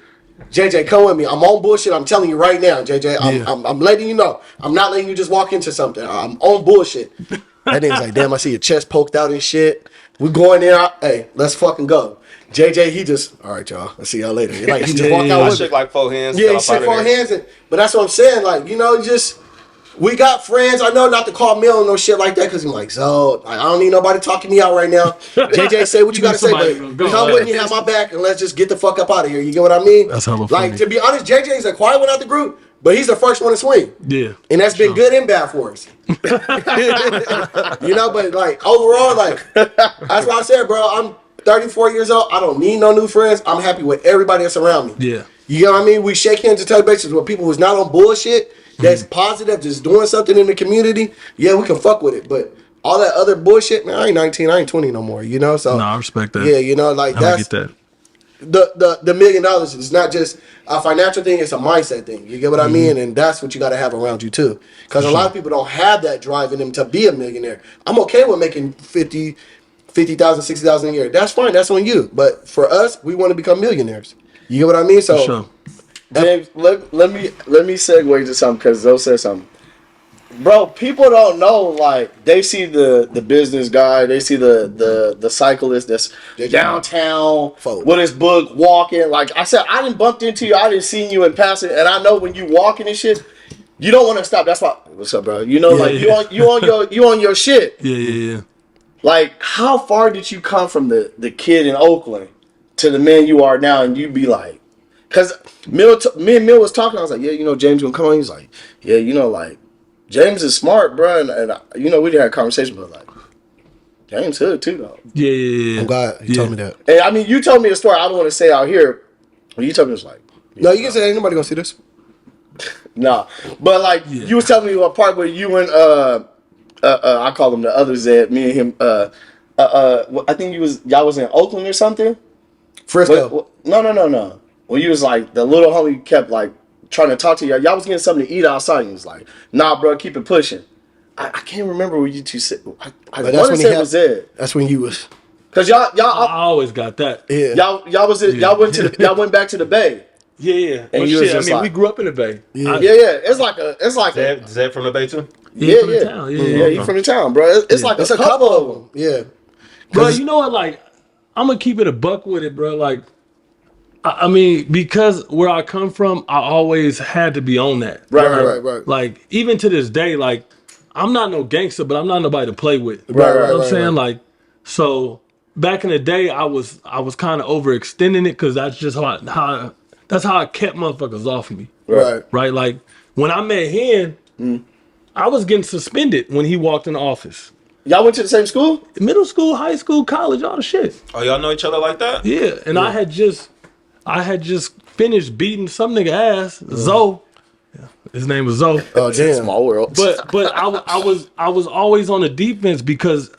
JJ, come with me. I'm on bullshit. I'm telling you right now, JJ. I'm letting you know. I'm not letting you just walk into something. I'm on bullshit. That nigga's like, damn, I see your chest poked out and shit. We going there. Hey, let's fucking go. JJ, he just, all right, y'all. I'll see y'all later. Like, he just walk out with shook like 4 hands. Yeah, he shook 4 hands. But that's what I'm saying. Like, just, we got friends. I know not to call Mill no shit like that because I'm like, so, I don't need nobody talking me out right now. JJ, say what you got to say, but come with me, have my back, and let's just get the fuck up out of here. You get what I mean? That's hella funny. Like, to be honest, JJ is a quiet one out the group, but he's the first one to swing. Yeah. And that's been good and bad for us. But like, overall, like, that's why I said, bro, I'm 34 years old. I don't need no new friends. I'm happy with everybody that's around me. Yeah. You know what I mean? We shake hands and touch bases with people who's not on bullshit, that's positive, just doing something in the community. Yeah, we can fuck with it. But all that other bullshit, man, I ain't 19, I ain't 20 no more, So, no, I respect that. Yeah, like I that's get that. The $1 million is not just a financial thing, it's a mindset thing. You get what I mean? And that's what you got to have around you too. Because a lot of people don't have that drive in them to be a millionaire. I'm okay with making 50,000, 60,000 a year. That's fine. That's on you. But for us, we want to become millionaires. You get what I mean? So, James, let me segue to something because Zoe said something. Bro, people don't know, like, they see the business guy, they see the cyclist that's downtown with his book walking. Like I said, I didn't bumped into you, I didn't see you in passing, and I know when you walking and shit, you don't want to stop. That's why. What's up, bro? You on your shit. Yeah. Like, how far did you come from the kid in Oakland to the man you are now, and you be like, because me and Mill was talking, I was like, yeah, James gonna come on. He's like, yeah, like, James is smart, bro, and we didn't have a conversation, but like, James hood too, though. Yeah. I'm glad you told me that. And I mean, you told me a story I don't want to say out here, but you told me it was like, no, you can say ain't nobody gonna see this. Nah, but like you was telling me a part where you and I call him the other Zed, me and him. I think y'all was in Oakland or something. Fresno. No. Well, you was like the little homie kept like trying to talk to y'all. Y'all was getting something to eat outside. And he was like, "Nah, bro, keep it pushing." I can't remember what you two said. I want to say it was Zed. That's when you was. Cause y'all, I always got that. Yeah. Y'all went back to the Bay. Yeah. And well, you was just like, we grew up in the Bay. Yeah. It's like Zed from the Bay too. Yeah. From the town. He's from the town, bro. It's like it's a couple of them. Yeah. Bro, you know what? Like, I'm gonna keep it a buck with it, bro. Like, I mean, because where I come from, I always had to be on that. Right. Like, even to this day, like, I'm not no gangster, but I'm not nobody to play with. Right. You know what I'm saying? Like, so back in the day, I was kind of overextending it because that's just how that's how I kept motherfuckers off of me. Right. Like, when I met him, I was getting suspended when he walked in the office. Y'all went to the same school? Middle school, high school, college, all the shit. Oh, y'all know each other like that? Yeah, and I had just finished beating some nigga ass, Zoe. His name was Zoe. Oh damn, small world. But I was always on the defense because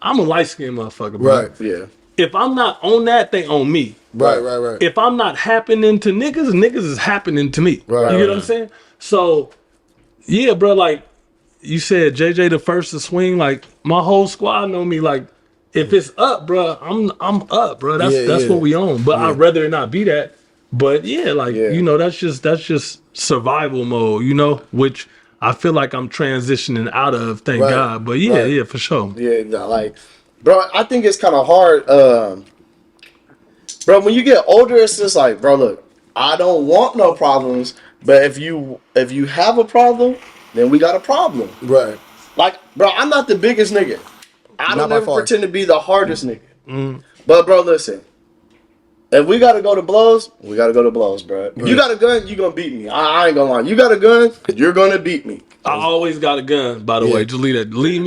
I'm a light skinned motherfucker, bro. Right. Yeah. If I'm not on that, they on me. Right. If I'm not happening to niggas is happening to me. Right. You get what I'm saying? So, yeah, bro. Like you said, JJ the first to swing. Like my whole squad know me. Like if it's up, bro, I'm up, bro. That's what we own. But I'd rather it not be that. But yeah, like that's just survival mode, which I feel like I'm transitioning out of, thank Right. God. But yeah, for sure. Yeah, no, like, bro, I think it's kind of hard. Bro, when you get older, it's just like, bro, look, I don't want no problems, but if you have a problem, then we got a problem. Right. Like, bro, I'm not the biggest nigga. I Not don't by ever far. pretend to be the hardest nigga. But, bro, listen. If we gotta go to blows, we gotta go to blows, bro. You got a gun, you gonna beat me. I ain't gonna lie. You got a gun, you're gonna beat me. I always got a gun, by the way. Just leave that. Leave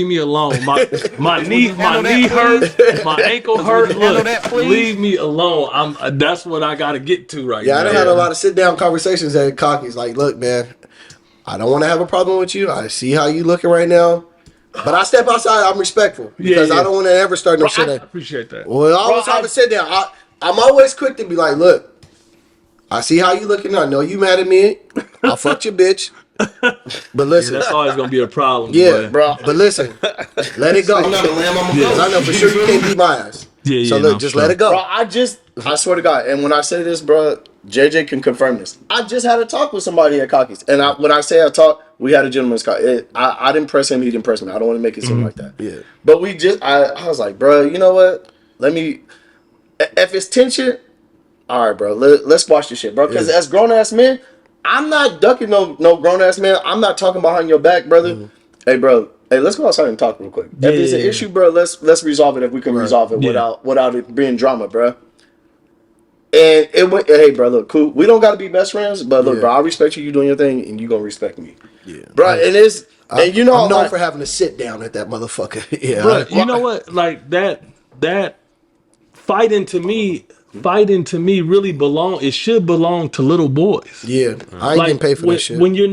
me alone. My knee hurts. My ankle hurts. Look, leave me alone. That's what I gotta get to right now. Yeah, I done had a lot of sit down conversations at Kockys. Like, look, man, I don't want to have a problem with you. I see how you looking right now, but I step outside. I'm respectful because I don't want to ever start no shit. I appreciate that. Well, I always have to sit down. I'm always quick to be like, look, I see how you looking. I know you mad at me. I'll fuck your bitch. But listen, That's always gonna be a problem. yeah, boy. bro. But listen, let it go. Because I know for sure you can't beat my ass. Yeah, So yeah, look, no, just sure. let it go. Bro, I swear to God, and when I say this, bro, JJ can confirm this. I just had a talk with somebody at Kockys, and when I say I talk, we had a gentleman's talk. I didn't press him, he didn't press me. I don't want to make it seem like that. Yeah. But I was like, bro, you know what? If it's tension, all right, bro, let's watch this shit, bro. Because as grown ass men, I'm not ducking no grown ass man. I'm not talking behind your back, brother. Hey, bro. Hey, let's go outside and talk real quick. If it's an issue, bro, let's resolve it if we can resolve it without it being drama, bro. And it went. Hey, bro, look, cool. We don't got to be best friends, but look, bro, I respect you. You doing your thing, and you gonna respect me, bro. And it's and you know, I'm known like, for having to sit down at that motherfucker. Yeah, But you know what? Like that fighting to me really it should belong to little boys. yeah. I ain't getting paid for when, that shit. when you're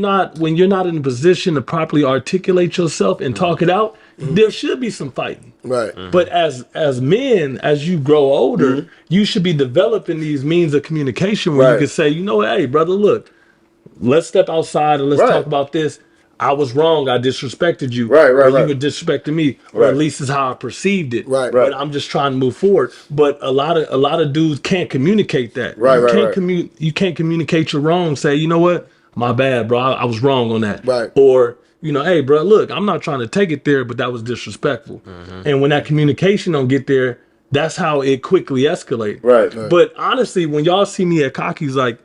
not in a position to properly articulate yourself and talk it out, there should be some fighting. Right. But as men, as you grow older, you should be developing these means of communication where you can say, you know what, hey brother, look, let's step outside and let's talk about this. I was wrong. I disrespected you. Right. You were disrespecting me, or at least is how I perceived it. Right. But I'm just trying to move forward. But a lot of dudes can't communicate that. You can't communicate your wrong. Say, you know what, my bad, bro. I was wrong on that. Right. Or you know, hey, bro, look, I'm not trying to take it there, but that was disrespectful. And when that communication don't get there, that's how it quickly escalates. Right. But honestly, when y'all see me at Kockys, like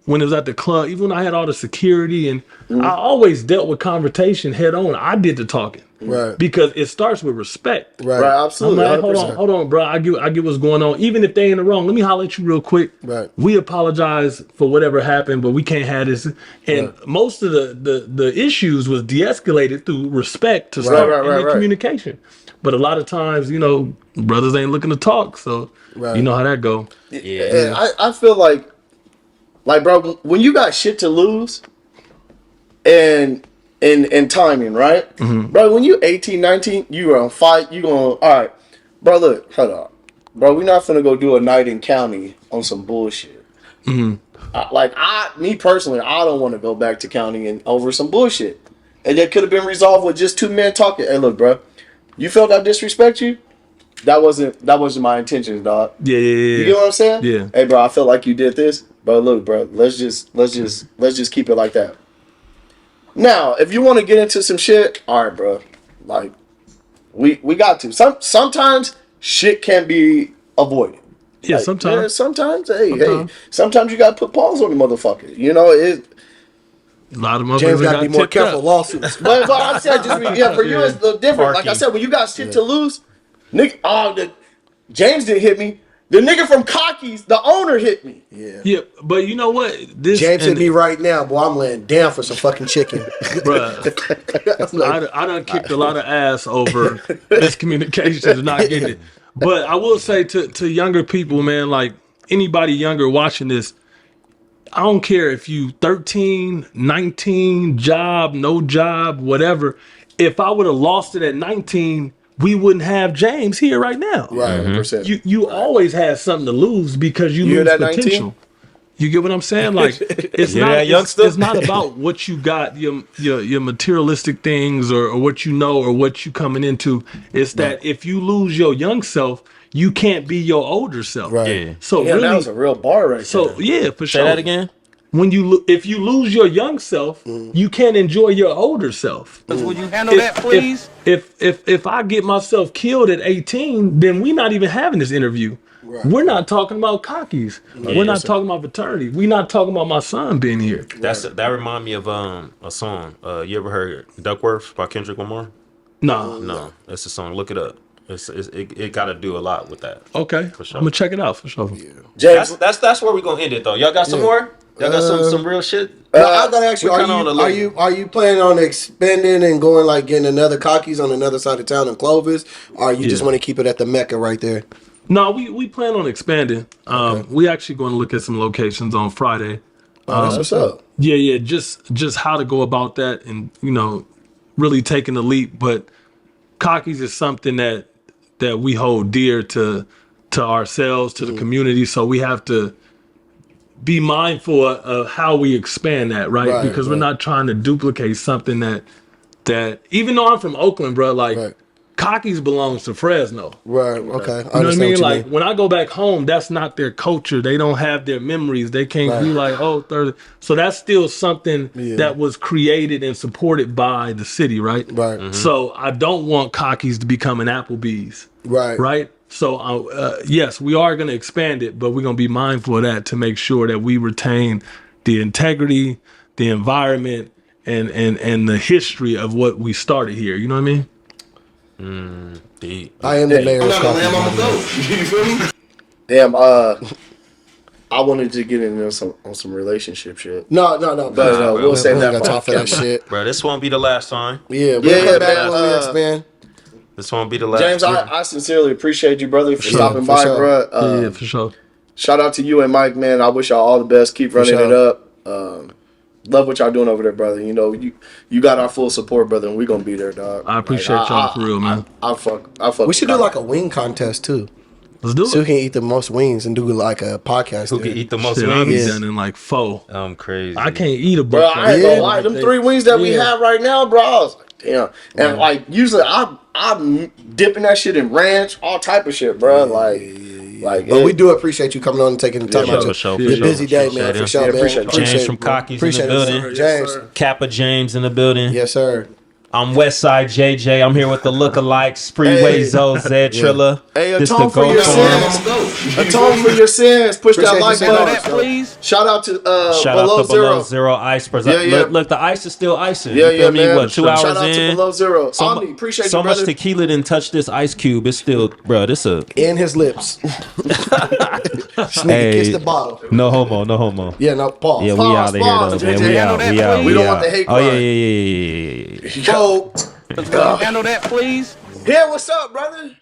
when it was at the club, even when I had all the security and I always dealt with confrontation head on. I did the talking. Right. Because it starts with respect. Right. Absolutely. I'm like, hold on, bro. I get what's going on. Even if they ain't in the wrong, let me holler at you real quick. Right. We apologize for whatever happened, but we can't have this. And most of the issues was de-escalated through respect to start and communication. But a lot of times, you know, brothers ain't looking to talk, so you know how that go. Yeah. I feel like, bro, when you got shit to lose and timing, right? Bro, when you 18, 19, you gonna fight, you gonna, all right, bro, look, hold on. Bro, we not finna go do a night in county on some bullshit. Me personally, I don't want to go back to county and over some bullshit. And it could have been resolved with just two men talking. Hey, look, bro, you felt I disrespect you? That wasn't my intentions, dog. Yeah. You get what I'm saying? Yeah. Hey, bro, I felt like you did this, bro. Look, bro, let's just keep it like that. Now, if you want to get into some shit, all right, bro. Like, we got to. Sometimes shit can be avoided. Yeah, Like, sometimes. sometimes you gotta put pause on the motherfucker. You know it. A lot of James motherfuckers got to be more tipped careful. up. Lawsuits. But I'm saying for you it's a little different. Like I said, when you got shit to lose, nigga, James didn't hit me. The nigga from Kockys, the owner, hit me. Yeah, but you know what? This James hit me right now, boy. I'm laying down for some fucking chicken. Bruh, I done kicked a lot of ass over miscommunications and not getting it. But I will say to younger people, man, like anybody younger watching this, I don't care if you 13, 19, job, no job, whatever. If I would have lost it at 19, we wouldn't have James here right now. Right, 100%. You always had something to lose because you lose that potential. 19? You get what I'm saying? Like it's it's not about what you got, your materialistic things or what you know or what you coming into. It's that if you lose your young self, you can't be your older self. Right. So Yeah, really, that was a real bar right there. so yeah, for sure. Say that again. if you lose your young self, you can't enjoy your older self. Will you handle that, please? If I get myself killed at 18, then we're not even having this interview. Right. We're not talking about Kockys. We're not talking about Fraternity. We're not talking about my son being here. That remind me of a song. You ever heard Duckworth by Kendrick Lamar? No, it's a song. Look it up. It got to do a lot with that. Okay, for sure. I'm gonna check it out for sure. Yeah. James, that's where we gonna end it though. Y'all got some more? Y'all got some real shit? I gotta ask you, are you planning on expanding and going like getting another Kockys on another side of town in Clovis, or you just want to keep it at the Mecca right there? No, we plan on expanding. We actually going to look at some locations on Friday. That's what's up. Yeah, just how to go about that, and really taking the leap. But Kockys is something that we hold dear to ourselves, to the community. So we have to be mindful of how we expand that, right? Because we're not trying to duplicate something that even though I'm from Oakland, bro, Kockys belongs to Fresno. Right, okay. You know what I mean? Like, when I go back home, that's not their culture. They don't have their memories. They can't be like, oh, Thursday. So that's still something that was created and supported by the city, right? Right. Mm-hmm. So I don't want Kockys to become an Applebee's. Right. Right? So, yes, we are going to expand it, but we're going to be mindful of that to make sure that we retain the integrity, the environment, and the history of what we started here. You know what I mean? I am the mayor of Kockys. Damn, I wanted to get into some relationship shit. No. But we'll save that talk for that shit. Bro, this won't be the last time. Yeah, we'll come back when we expand. This won't be the last. James, I sincerely appreciate you, brother, for stopping by, bro. Yeah, for sure. Shout out to you and Mike, man. I wish y'all all the best. Keep running it up. Love what y'all doing over there, brother. You got our full support, brother, and we gonna be there, dog. I appreciate y'all for real, man. I fuck. We should do like a wing contest too. Let's do it. So we can eat the most wings and do like a podcast. Who can eat the most Shit, wings? I'll be done in like 4. I'm crazy. I can't eat a Bro, buffet. I ain't gonna lie. Them 3 wings that we have right now, bro, I was like, damn. And like usually I'm dipping that shit in ranch, all type of shit, bro. But we do appreciate you coming on and taking the time out your busy day, man. For sure, man. Appreciate James from Kockys in the building. James. Kappa James in the building. Yes, sir. I'm Westside JJ. I'm here with the lookalikes. Freeway Zoe, Zed Trilla. Hey, This atone the for your sins. Atone for your sins. Push that like button. Shout out to Below Zero Ice. Look, the ice is still icing. You feel me? Man. What, 2 hours Shout out to in? Below Zero. Omni, appreciate so you, brother. much tequila didn't touch this ice cube. It's still, bro. This a in his lips. Sneaky kiss the bottle. No homo. Yeah, no pause. Yeah, we out of here though, man. We out. We don't want the hate crime. Oh crime. yeah. Yo, Handle that, please. yeah, what's up, brother?